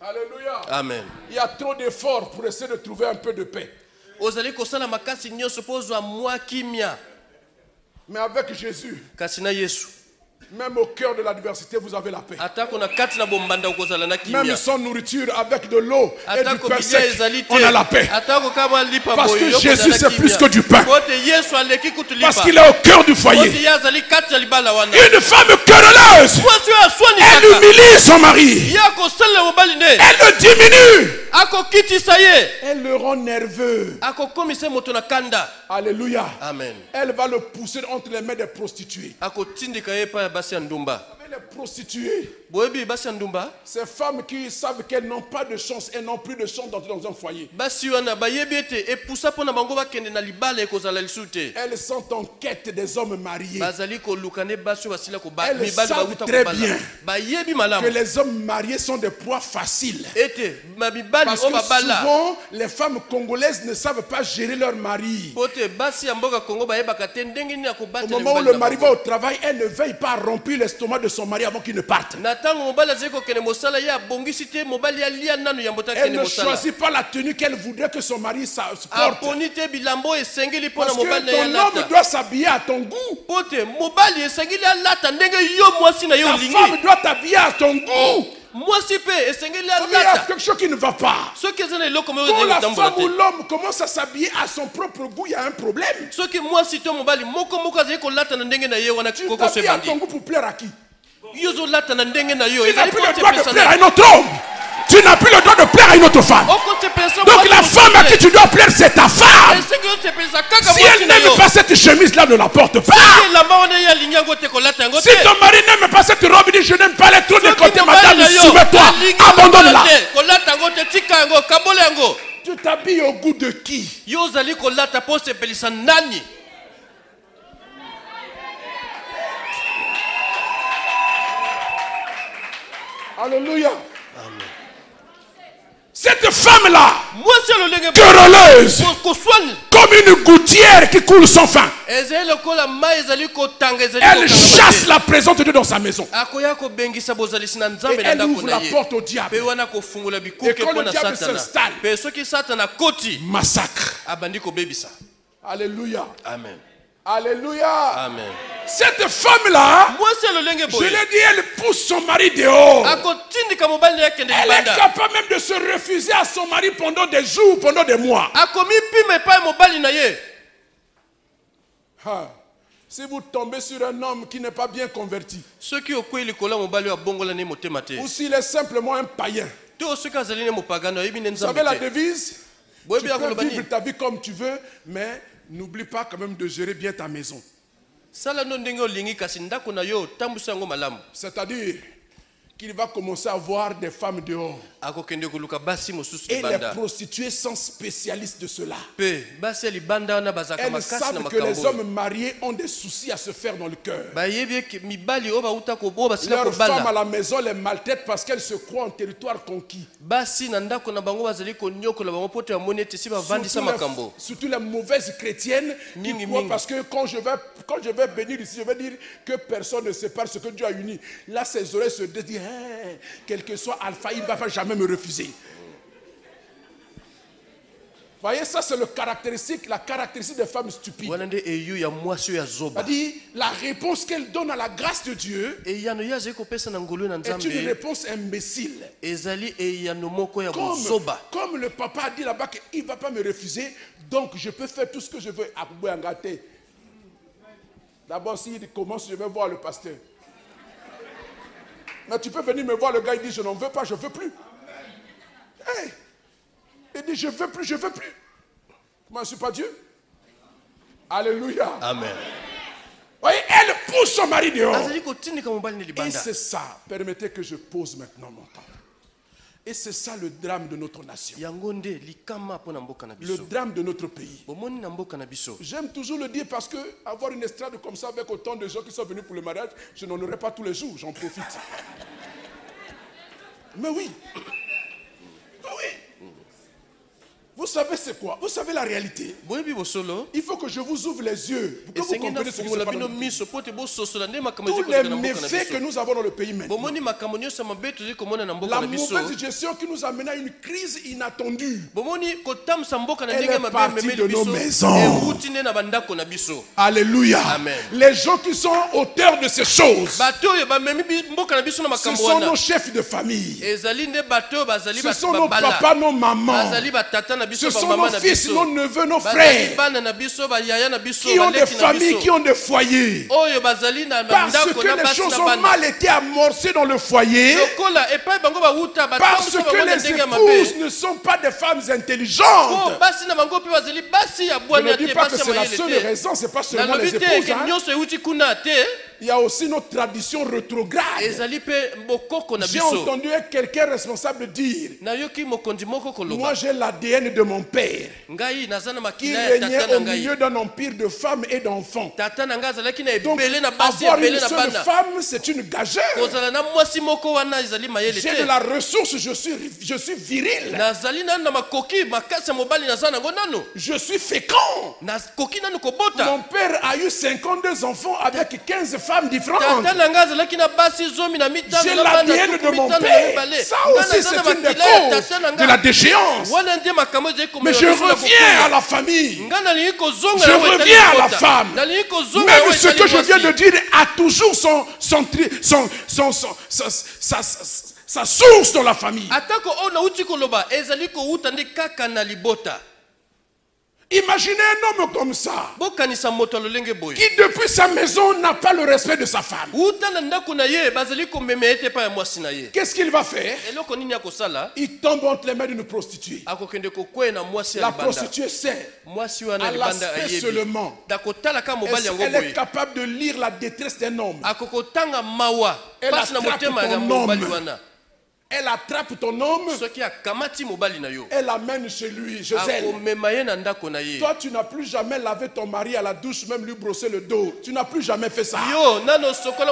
Alléluia. Amen. Il y a trop d'efforts pour essayer de trouver un peu de paix. Mais avec Jésus, Kasina Yesu. même au cœur de l'adversité, vous avez la paix. Même sans nourriture, avec de l'eau et du pain sec, on a la paix. Parce que Jésus, c'est plus que du pain. Parce qu'il est au cœur du foyer. Une femme querelleuse, elle humilie son mari. Elle le diminue. Elle le rend nerveux. Alléluia. Amen. Elle va le pousser entre les mains des prostituées. Les prostituées, ces femmes qui savent qu'elles n'ont pas de chance, elles n'ont plus de chance d'entrer dans un foyer. Elles sont en quête des hommes mariés. Elles savent très bien que les hommes mariés sont des proies faciles. Parce que souvent, les femmes congolaises ne savent pas gérer leur mari. Au moment où le mari va au travail, elle ne veille pas à remplir l'estomac de son mari avant qu'il ne parte. Elle ne choisit pas la tenue qu'elle voudrait que son mari porte. Parce que ton homme doit s'habiller à ton goût. Ta femme doit t'habiller à ton goût. Il y a quelque chose qui ne va pas. Quand la femme ou l'homme commence à s'habiller à son propre goût, il y a un problème. Tu t'habilles à ton goût pour plaire à qui? Tu n'as plus le droit de plaire à un autre homme. Tu n'as plus le droit de plaire à une autre femme. Donc la femme à qui tu dois plaire, c'est ta femme. Si elle n'aime pas cette chemise-là, ne la porte pas. Si ton mari n'aime pas cette robe, il dit je n'aime pas les trous de côté, madame, soumets-toi, abandonne-la. Tu t'habilles au goût de qui? Alléluia. Amen. Cette femme-là, querelleuse, comme une gouttière qui coule sans fin, elle chasse la présence de Dieu dans sa maison. Et elle ouvre la porte au diable. Et quand le diable s'installe, massacre. Alléluia. Amen. Alléluia. Amen. Cette femme-là, je l'ai dit, elle pousse son mari dehors. Elle est capable même de se refuser à son mari pendant des jours, pendant des mois. Si vous tombez sur un homme qui n'est pas bien converti, ou s'il est simplement un païen, vous savez la devise? Tu peux vivre ta vie comme tu veux, mais n'oublie pas quand même de gérer bien ta maison. C'est-à-dire qu'il va commencer à voir des femmes dehors. Et les prostituées sont spécialistes de cela. Elles savent que les hommes mariés ont des soucis à se faire dans le cœur. Leurs femmes à la maison les maltraitent parce qu'elles se croient en territoire conquis. Surtout les mauvaises chrétiennes qui croient parce que quand je vais bénir ici, je vais dire que personne ne sépare ce que Dieu a uni. Là, ses oreilles se disent, quel que soit Alpha, il ne va jamais me refuser. Voyez, ça c'est la caractéristique des femmes stupides. C'est-à-dire, la réponse qu'elle donne à la grâce de Dieu est une réponse imbécile. Comme le papa a dit là-bas qu'il ne va pas me refuser, donc je peux faire tout ce que je veux. D'abord, s'il commence, je vais voir le pasteur. Mais tu peux venir me voir, le gars il dit je n'en veux pas, je ne veux plus. Hey. Il dit je ne veux plus, je ne veux plus. Moi je ne suis pas Dieu. Alléluia. Amen. Voyez, elle pousse son mari dehors. Et c'est ça. Permettez que je pose maintenant mon temps. Et c'est ça le drame de notre nation. Le drame de notre pays. J'aime toujours le dire parce que avoir une estrade comme ça avec autant de gens qui sont venus pour le mariage, je n'en aurai pas tous les jours, j'en profite. Mais oui. Oui. Vous savez c'est quoi? Vous savez la réalité? Il faut que je vous ouvre les yeux pour que vous compreniez ce qui se passe dans le pays. Tous les méfaits que nous avons dans le pays maintenant, la mauvaise gestion qui nous a mené à une crise inattendue, elle est partie de nos maisons. Alléluia. Amen. Les gens qui sont auteurs de ces choses, ce sont nos chefs de famille, ce sont nos papas, nos mamans, ce sont nos fils, nos neveux, nos frères, qui ont des familles, qui ont des foyers. Parce que les choses ont mal été amorcées dans le foyer, parce que les épouses ne sont pas des femmes intelligentes. Je ne dis pas que c'est la seule raison, c'est pas seulement les épouses. Il y a aussi notre tradition rétrograde. J'ai entendu quelqu'un responsable dire, moi j'ai l'ADN de mon père, qui régnait au milieu d'un empire de femmes et d'enfants. Donc avoir une seule femme, c'est une gageure. J'ai de la ressource, je suis viril. Je suis fécond. Mon père a eu 52 enfants avec 15 femmes différentes. J'ai l'ADN de mon père. Ça aussi c'est une des causes de la déchéance. Mais je reviens à la famille. Je reviens à la femme. Même ce que je viens de dire a toujours sa source dans la famille. Imaginez un homme comme ça, qui depuis sa maison n'a pas le respect de sa femme. Qu'est-ce qu'il va faire? Il tombe entre les mains d'une prostituée. La prostituée sait, à l'aspect seulement, elle est capable de lire la détresse d'un homme. Elle attrape ton homme. Elle attrape ton homme, elle l'amène chez lui, Joseph. Toi, tu n'as plus jamais lavé ton mari à la douche, même lui brosser le dos. Tu n'as plus jamais fait ça.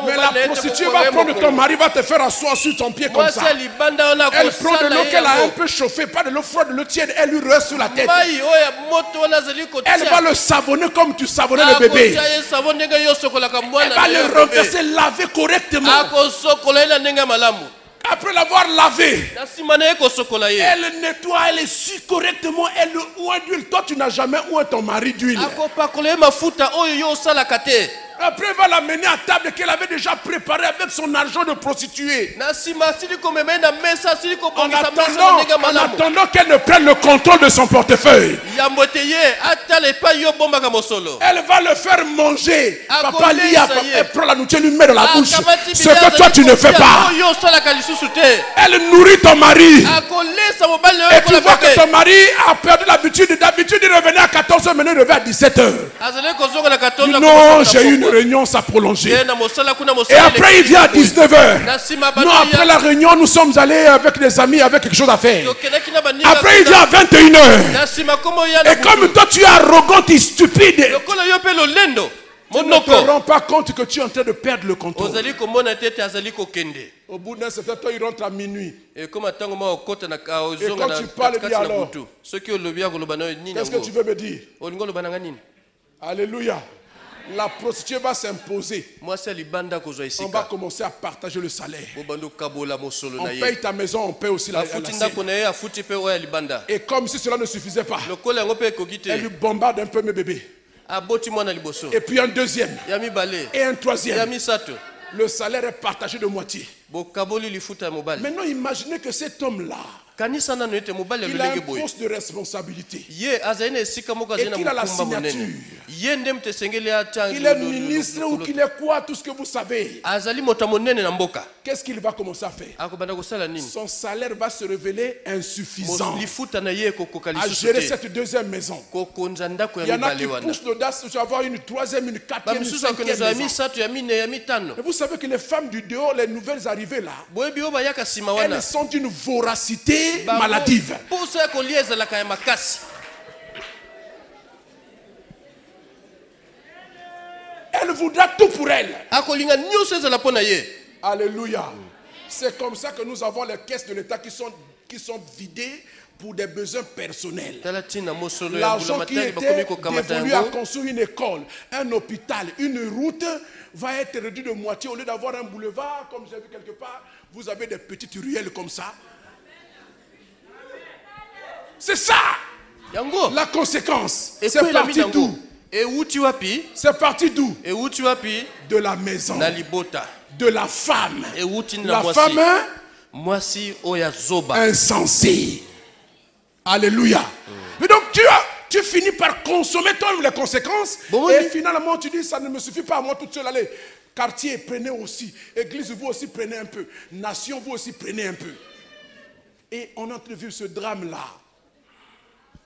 Mais la prostituée va prendre ton mari, va te faire asseoir sur ton pied comme ça. Elle prend de l'eau qu'elle a un peu chauffée, pas de l'eau froide, de l'eau tiède, elle lui reste sur la tête. Elle va le savonner comme tu savonnais le bébé. Elle va le renverser, laver correctement. Après l'avoir lavé, elle nettoie, elle essuie correctement, elle le oint d'huile. Toi, tu n'as jamais oint ton mari d'huile. Après, elle va l'amener à table qu'elle avait déjà préparée avec son argent de prostituée. En attendant qu'elle ne prenne le contrôle de son portefeuille. Elle va le faire manger. Papa Lia, elle prend la nourriture, lui met dans la bouche. Ce que toi tu ne fais pas. Elle nourrit ton mari. Et tu vois que ton mari a perdu l'habitude. D'habitude, il revenait à 14h, maintenant il revient à 17h. Non, j'ai eu une réunion, ça a prolongé. Et après, il vient à 19h. Non, après la réunion, nous sommes allés avec des amis, avec quelque chose à faire. Après, il vient à 21h. Et comme toi, tu es arrogant et stupide, tu ne te rends pas compte que tu es en train de perdre le contrôle. Au bout d'un certain temps, il rentre à minuit. Et quand tu parles, dis alors, qu'est-ce que tu veux me dire? Alléluia. La prostituée va s'imposer. On va commencer à partager le salaire. On paye ta maison, on paye aussi la sienne. Et comme si cela ne suffisait pas, elle lui bombarde un peu mes bébés. Et puis un deuxième. Et un troisième. Le salaire est partagé de moitié. Maintenant, imaginez que cet homme-là, il a un poste de responsabilité. Et qu'il a la signature. Il est ministre ou qu'il est quoi, tout ce que vous savez. Qu'est-ce qu'il va commencer à faire? Son salaire va se révéler insuffisant à gérer cette deuxième maison. Il y en a qui poussent l'audace de avoir une troisième, une quatrième, une cinquième maison. Et vous savez que les femmes du dehors, les nouvelles arrivées là, elles sont d'une voracité maladive. Elle voudra tout pour elle. Alléluia. C'est comme ça que nous avons les caisses de l'État qui sont qui sont vidés pour des besoins personnels. L'argent L'argent qui était dévolu à construire une école, un hôpital, une route, va être réduit de moitié. Au lieu d'avoir un boulevard, comme j'ai vu quelque part, vous avez des petites ruelles comme ça. C'est ça la conséquence. C'est parti d'où? C'est parti d'où? De la maison, de la femme. La femme insensée. Alléluia. Mais donc tu finis par consommer toi-même les conséquences. Et finalement tu dis ça ne me suffit pas à moi toute seule. Allez, quartier, prenez aussi. Église, vous aussi prenez un peu. Nation, vous aussi prenez un peu. Et on a entrevu ce drame-là.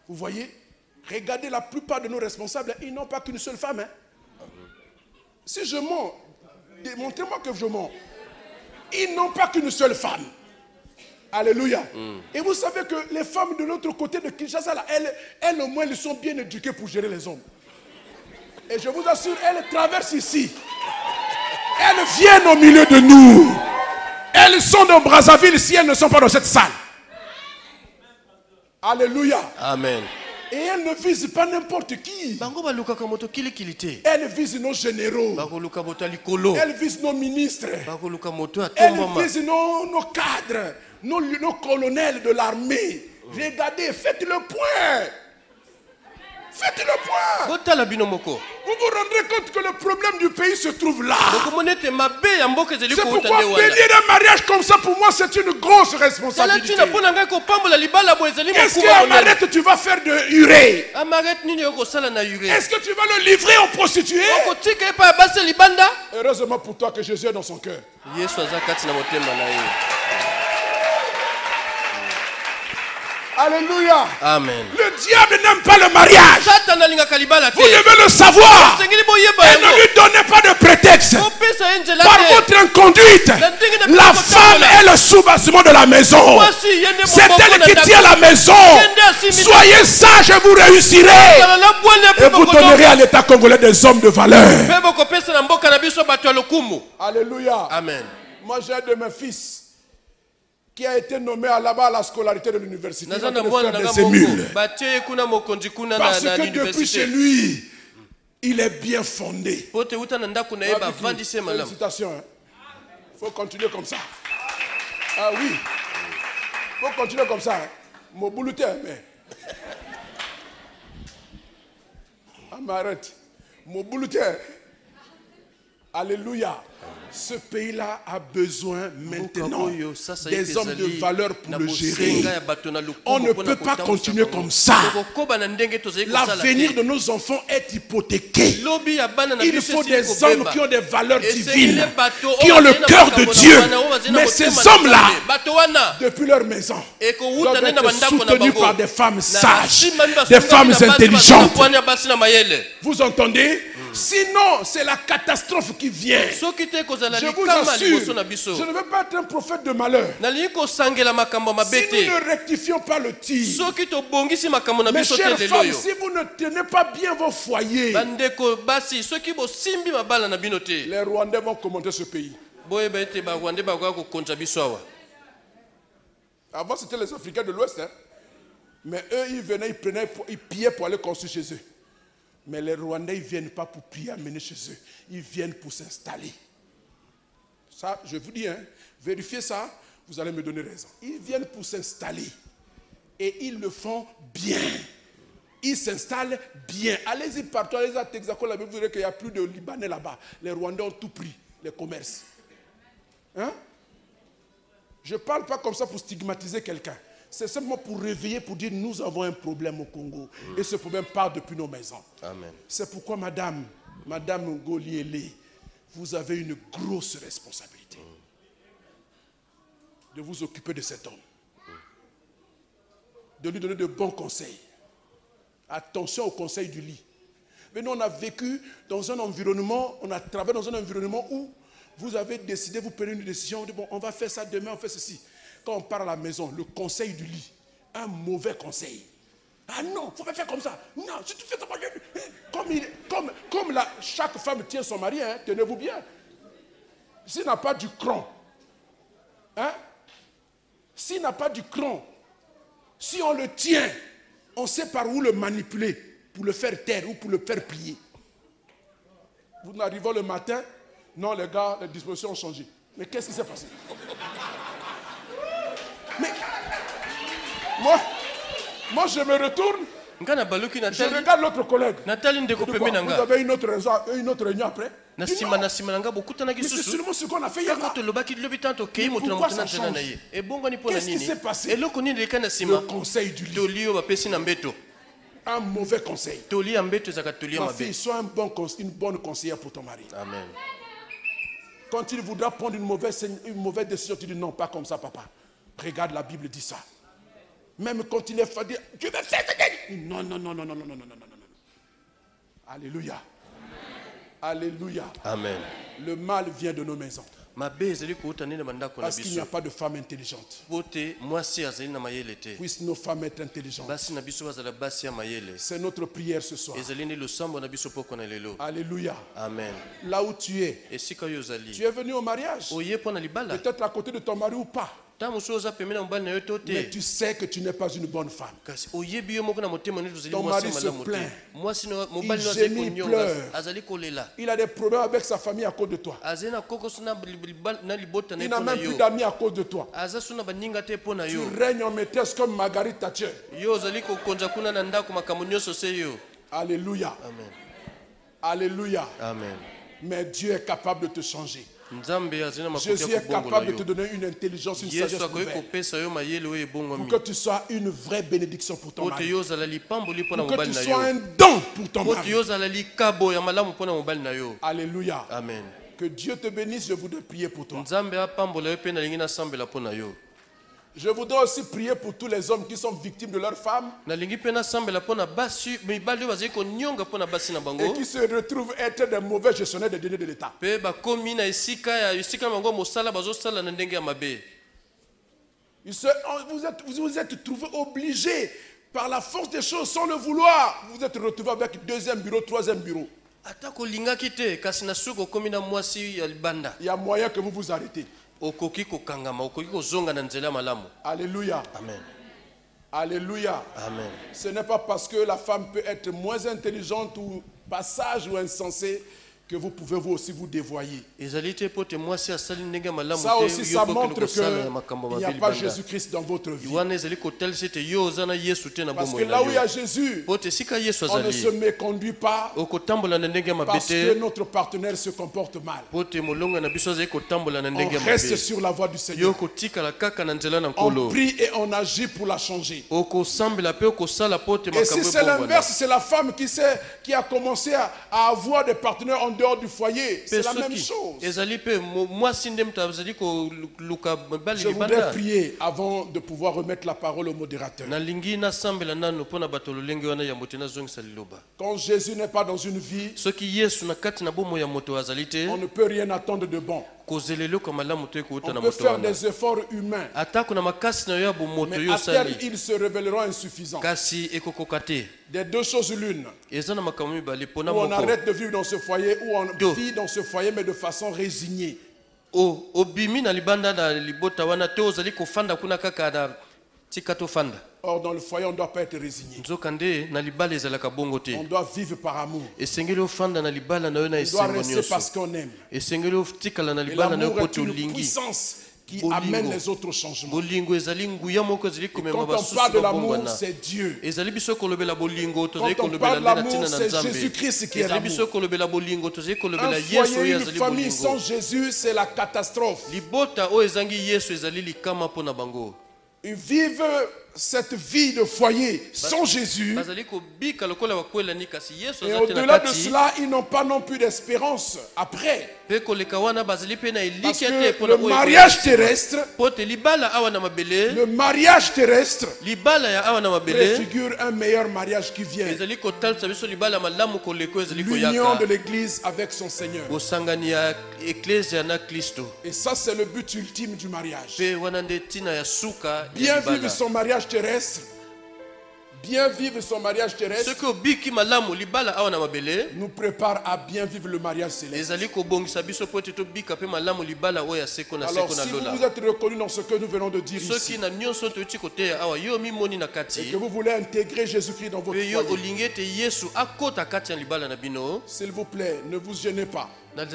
Vous voyez? Regardez la plupart de nos responsables, ils n'ont pas qu'une seule femme. Hein? Si je mens, démontrez-moi que je mens. Ils n'ont pas qu'une seule femme. Alléluia. Et vous savez que les femmes de l'autre côté de Kinshasa, là, elles au moins, elles sont bien éduquées pour gérer les hommes. Et je vous assure, elles traversent ici. Elles viennent au milieu de nous. Elles sont dans Brazzaville si elles ne sont pas dans cette salle. Alléluia. Amen. Et elles ne visent pas n'importe qui. Elles visent nos généraux. Elles visent nos ministres. Elles visent nos cadres, nos colonels de l'armée. Regardez, faites le point. Faites le point. Vous vous rendrez compte que le problème du pays se trouve là. C'est pourquoi bénir un mariage comme ça, pour moi, c'est une grosse responsabilité. Qu'est-ce que tu vas faire de Urée? Est-ce que tu vas le livrer aux prostituées? Heureusement pour toi que Jésus est dans son cœur. Alléluia. Amen. Le diable n'aime pas le mariage. Vous devez le savoir. Et ne lui donnez pas de prétexte. Par votre inconduite, la femme est le soubassement de la maison. C'est elle qui tient la maison. Soyez sages et vous réussirez. Et vous donnerez à l'État congolais des hommes de valeur. Alléluia. Amen. Moi j'ai un de mes fils qui a été nommé là-bas à la scolarité de l'université. Il va faire des émules. Parce que depuis chez lui, il est bien fondé. Félicitations. Il faut continuer comme ça. Ah oui. Il faut continuer comme ça. Mon boulouté, mais. Ah, m'arrête. Mon boulouté. Alléluia. Ce pays-là a besoin maintenant des hommes de valeur pour le gérer. On ne peut pas continuer comme ça. L'avenir de nos enfants est hypothéqué. Il faut des hommes qui ont des valeurs divines, qui ont le cœur de Dieu. Mais ces hommes-là, depuis leur maison, doivent être soutenus par des femmes sages, des femmes intelligentes. Vous entendez? Sinon, c'est la catastrophe qui vient. Je vous assure, je ne veux pas être un prophète de malheur. Si nous ne rectifions pas le tir, mes chères femmes, si vous ne tenez pas bien vos foyers, les Rwandais vont commenter ce pays. Avant, c'était les Africains de l'Ouest. Hein? Mais eux, ils venaient, ils pillaient pour aller construire chez eux. Mais les Rwandais, ils ne viennent pas pour prier, amener chez eux. Ils viennent pour s'installer. Ça, je vous dis, hein, vérifiez ça, vous allez me donner raison. Ils viennent pour s'installer. Et ils le font bien. Ils s'installent bien. Allez-y partout, allez-y à Texaco, vous verrez qu'il n'y a plus de Libanais là-bas. Les Rwandais ont tout pris, les commerces. Hein? Je ne parle pas comme ça pour stigmatiser quelqu'un. C'est simplement pour réveiller, pour dire nous avons un problème au Congo. Et ce problème part depuis nos maisons. Amen. C'est pourquoi madame Ngoliele, vous avez une grosse responsabilité de vous occuper de cet homme. De lui donner de bons conseils. Attention au conseil du lit. Mais nous, on a vécu dans un environnement, on a travaillé dans un environnement où vous avez décidé, vous prenez une décision, on dit bon, on va faire ça demain, on fait ceci. Quand on part à la maison, le conseil du lit, un mauvais conseil. Ah non, il ne faut pas faire comme ça. Non, si tu fais ça, comme chaque femme tient son mari, hein, tenez-vous bien. S'il n'a pas du cran, hein, s'il n'a pas du cran Si on le tient, on sait par où le manipuler pour le faire taire ou pour le faire plier. Vous arrivez le matin, non les gars, les dispositions ont changé. Mais qu'est-ce qui s'est passé? Mais moi je me retourne, je regarde l'autre collègue. Vous avez une autre réunion après? Mais c'est seulement ce qu'on a fait hier. Pourquoi ça change? Qu'est-ce qui s'est passé? Le conseil du lit. Un mauvais conseil. Ma fille, sois une bonne conseillère pour ton mari. Amen. Quand il voudra prendre une mauvaise décision, tu dis non, pas comme ça, papa. Regarde, la Bible dit ça. Même quand il est fatigué, tu veux faire ça. Non. Alléluia. Alléluia. Amen. Le mal vient de nos maisons. Parce qu'il n'y a pas de femme intelligente. Puissent nos femmes être intelligentes. C'est notre prière ce soir. Alléluia. Amen. Là où tu es venu au mariage. Peut-être à côté de ton mari ou pas. Mais tu sais que tu n'es pas une bonne femme. Ton mari se plaint. Il gémit, il pleure. Il a des problèmes avec sa famille à cause de toi. Il n'a même plus d'amis à cause de toi. Tu règnes en maîtresse comme Margaret Thatcher. Alléluia. Amen. Alléluia. Amen. Mais Dieu est capable de te changer. Jésus est capable de te donner une intelligence, une sagesse nouvelle. Pour que tu sois une vraie bénédiction pour ton mari. Pour que tu sois un don pour ton mari. Alléluia. Amen. Que Dieu te bénisse, je voudrais prier pour toi. Je voudrais aussi prier pour tous les hommes qui sont victimes de leurs femmes et qui se retrouvent être des mauvais gestionnaires des deniers de l'État. Vous êtes trouvés obligés par la force des choses sans le vouloir. Vous êtes retrouvés avec deuxième bureau, troisième bureau. Il y a moyen que vous vous arrêtez. Alléluia. Amen. Alléluia. Amen. Ce n'est pas parce que la femme peut être moins intelligente ou pas sage ou insensée que vous pouvez vous aussi vous dévoyer. Ça aussi, ça montre qu'il n'y a pas Jésus-Christ dans votre vie. Parce que là où il y a Jésus, on ne se méconduit pas parce que notre partenaire se comporte mal. On reste sur la voie du Seigneur. On prie et on agit pour la changer. Et si c'est l'inverse, c'est la femme qui a commencé à avoir des partenaires en dehors du foyer, c'est la même chose. Je voudrais prier avant de pouvoir remettre la parole au modérateur. Quand Jésus n'est pas dans une vie, on ne peut rien attendre de bon. On peut faire des efforts humains, mais à terme ils se révéleront insuffisants. Des deux choses l'une. Ou on arrête de vivre dans ce foyer, ou on vit dans ce foyer mais de façon résignée. Or dans le foyer on ne doit pas être résigné. On doit vivre par amour. On doit rester parce qu'on aime. Et l'amour est une puissance qui amène les autres changements. Et quand on parle de l'amour, c'est Dieu. Quand on parle de l'amour, c'est Jésus-Christ qui est l'amour. Un foyer, une famille sans Jésus, c'est la catastrophe. Ils vivent cette vie de foyer sans Jésus. Et au-delà de cela, ils n'ont pas non plus d'espérance après. Parce que le mariage terrestre, préfigure un meilleur mariage qui vient. L'union de l'Église avec son Seigneur. Et ça, c'est le but ultime du mariage. Bien vivre son mariage terrestre bien vivre son mariage terrestre nous prépare à bien vivre le mariage céleste. Alors si vous êtes reconnu dans ce que nous venons de dire ici, et que vous voulez intégrer Jésus-Christ dans votre foyer, s'il vous plaît, ne vous gênez pas. Parce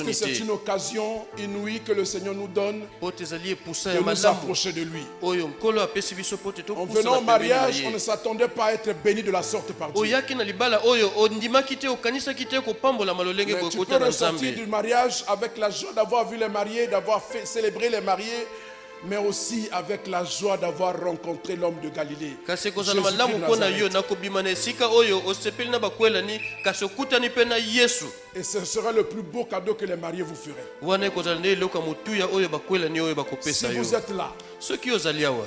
que c'est une occasion inouïe que le Seigneur nous donne de nous approcher de lui. En venant au mariage, on ne s'attendait pas à être béni de la sorte par Dieu. Mais tu peux ressortir du mariage avec la joie d'avoir vu les mariés, d'avoir célébré les mariés, mais aussi avec la joie d'avoir rencontré l'homme de Galilée. Et ce sera le plus beau cadeau que les mariés vous feraient. Si vous êtes là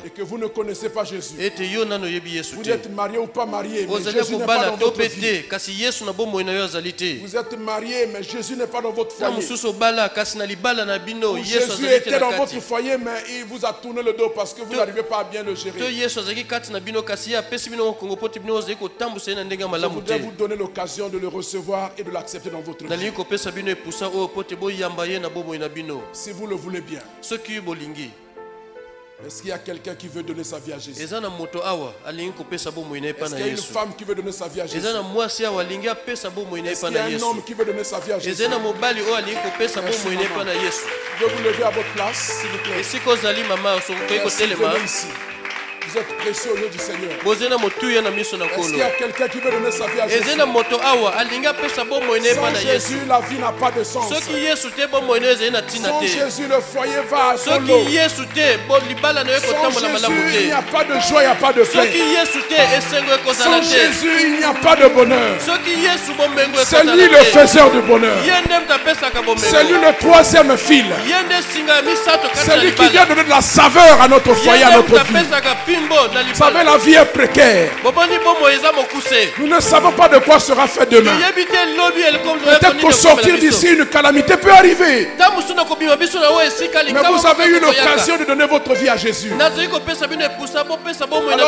et que vous ne connaissez pas Jésus, vous êtes marié ou pas marié, mais Jésus n'est pas dans votre vie. Vous êtes marié, mais Jésus n'est pas dans votre foyer. Ou Jésus était dans votre foyer, mais il vous a tourné le dos parce que vous n'arrivez pas à bien le gérer. Je voudrais vous donner l'occasion de le recevoir et de l'accepter dans votre vie. Si vous le voulez bien. Est-ce qu'il y a quelqu'un qui veut donner sa vie à Jésus? Est-ce qu'il y a une femme qui veut donner sa vie à Jésus? Est-ce qu'il y a un homme qui veut donner sa vie à Jésus? Merci, maman. Vous pouvez vous lever à votre place, s'il vous plaît. Merci, venez ici. Vous êtes précieux au nom du Seigneur. Est-ce qu'il y a quelqu'un qui veut donner sa vie à Jésus? Sans Jésus, la vie n'a pas de sens. Sans Jésus, le foyer va à son lot. Sans Jésus, il n'y a pas de joie, il n'y a pas de paix. Sans Jésus, il n'y a pas de bonheur. C'est lui le faiseur de bonheur. C'est lui le troisième fil. C'est lui qui vient donner de la saveur à notre foyer, à notre vie. Vous savez, la vie est précaire. Nous ne savons pas de quoi sera fait demain. Peut-être qu'au sortir d'ici, une calamité peut arriver. Mais vous avez eu l'occasion de donner votre vie à Jésus. Alors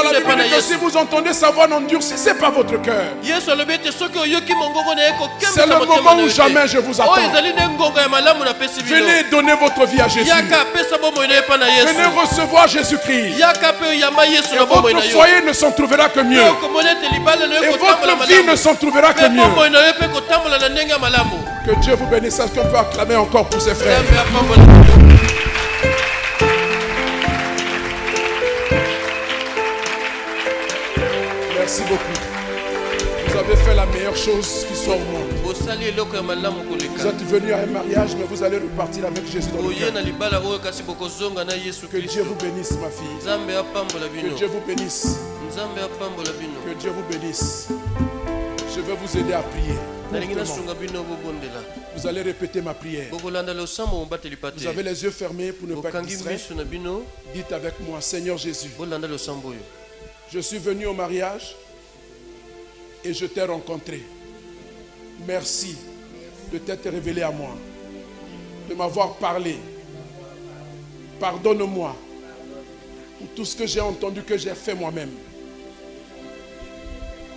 la Bible dit que si vous entendez sa voix, n'endurcissez pas votre cœur. C'est le moment où jamais je vous attends. Venez donner votre vie à Jésus. Venez recevoir Jésus-Christ. Et votre foyer ne s'en trouvera que mieux. Et votre vie ne s'en trouvera que mieux. Que Dieu vous bénisse. Est-ce qu'on peut acclamer encore pour ses frères? Merci beaucoup. Vous avez fait la meilleure chose qui soit au monde. Vous êtes venu à un mariage, mais vous allez repartir avec Jésus dans le cœur. Que Dieu vous bénisse, ma fille. Que Dieu vous bénisse. Que Dieu vous bénisse. Je vais vous aider à prier. Vous allez répéter ma prière. Vous avez les yeux fermés pour ne pas être distrait. Dites avec moi, Seigneur Jésus, je suis venu au mariage et je t'ai rencontré. Merci de t'être révélé à moi, de m'avoir parlé. Pardonne-moi pour tout ce que j'ai entendu, que j'ai fait moi-même.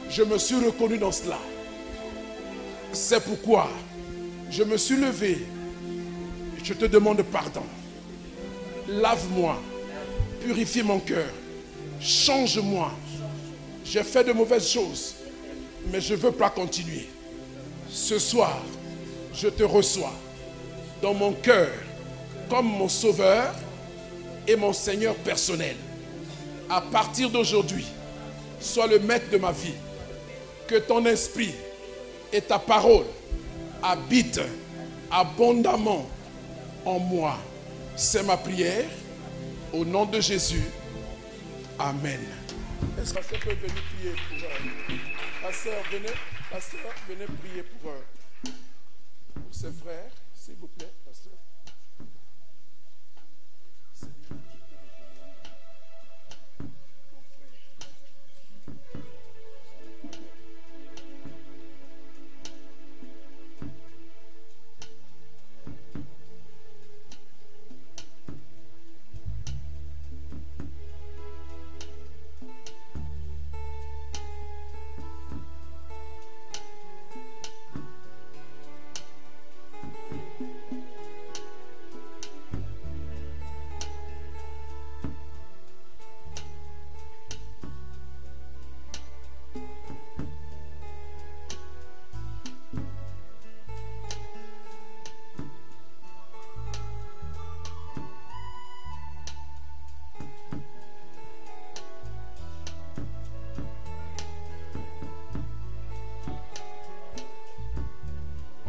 Je me suis reconnu dans cela. C'est pourquoi je me suis levé et je te demande pardon. Lave-moi, purifie mon cœur, change-moi. J'ai fait de mauvaises choses, mais je ne veux pas continuer. Ce soir, je te reçois dans mon cœur comme mon sauveur et mon Seigneur personnel. À partir d'aujourd'hui, sois le maître de ma vie. Que ton esprit et ta parole habitent abondamment en moi. C'est ma prière. Au nom de Jésus. Amen. Est-ce que la sœur peut venir prier pour la sœur, venez. La sœur, venez prier pour ses frères, s'il vous plaît, pasteur. Seigneur, je te demande, mon frère.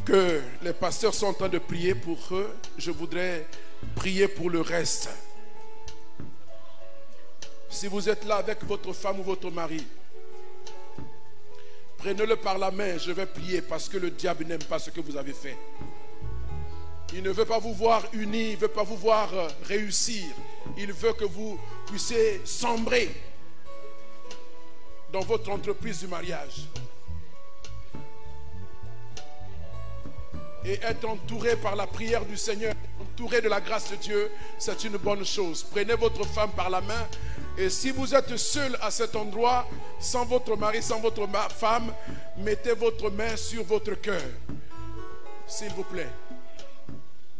que les pasteurs sont en train de prier pour eux, je voudrais prier pour le reste. Si vous êtes là avec votre femme ou votre mari, prenez-le par la main, je vais prier parce que le diable n'aime pas ce que vous avez fait. Il ne veut pas vous voir unis, il ne veut pas vous voir réussir. Il veut que vous puissiez sombrer dans votre entreprise du mariage. Et être entouré par la prière du Seigneur, entouré de la grâce de Dieu, c'est une bonne chose. Prenez votre femme par la main. Et si vous êtes seul à cet endroit, sans votre mari, sans votre femme, mettez votre main sur votre cœur. S'il vous plaît.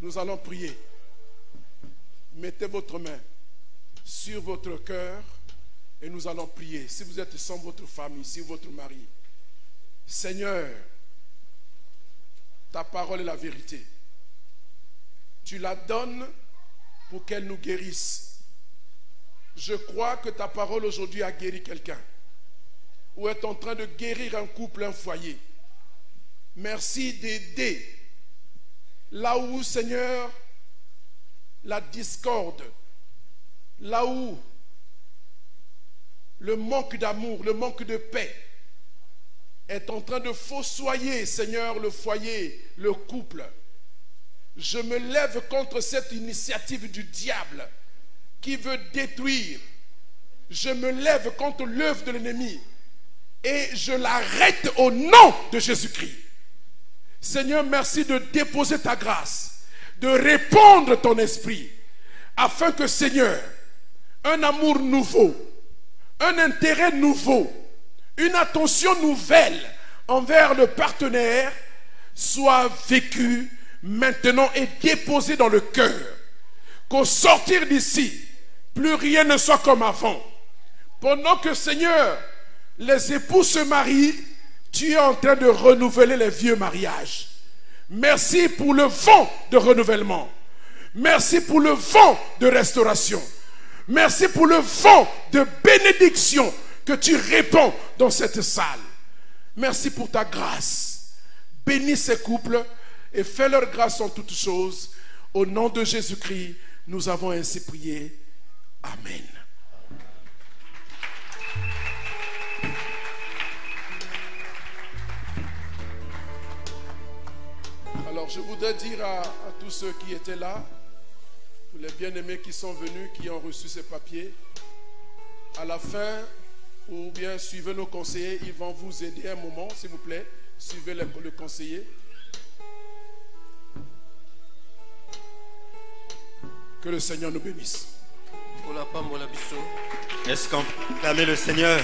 Nous allons prier. Mettez votre main sur votre cœur et nous allons prier. Si vous êtes sans votre femme ici, votre mari, Seigneur, ta parole est la vérité. Tu la donnes pour qu'elle nous guérisse. Je crois que ta parole aujourd'hui a guéri quelqu'un ou est en train de guérir un couple, un foyer. Merci d'aider là où, Seigneur, la discorde, là où le manque d'amour, le manque de paix est en train de fossoyer, Seigneur, le foyer, le couple. Je me lève contre cette initiative du diable qui veut détruire. Je me lève contre l'œuvre de l'ennemi et je l'arrête au nom de Jésus-Christ. Seigneur, merci de déposer ta grâce, de répandre ton esprit, afin que, Seigneur, un amour nouveau, un intérêt nouveau, une attention nouvelle envers le partenaire soit vécu maintenant et déposé dans le cœur. Qu'au sortir d'ici, plus rien ne soit comme avant. Pendant que, Seigneur, les époux se marient, tu es en train de renouveler les vieux mariages. Merci pour le vent de renouvellement. Merci pour le vent de restauration. Merci pour le vent de bénédiction que tu répands dans cette salle. Merci pour ta grâce. Bénis ces couples et fais leur grâce en toutes choses. Au nom de Jésus-Christ, nous avons ainsi prié. Amen. Alors je voudrais dire à tous ceux qui étaient là, tous les bien-aimés qui sont venus, qui ont reçu ces papiers, à la fin, ou bien suivez nos conseillers, ils vont vous aider un moment, s'il vous plaît. Suivez le conseiller. Que le Seigneur nous bénisse. Est-ce qu'on peut acclamer le Seigneur?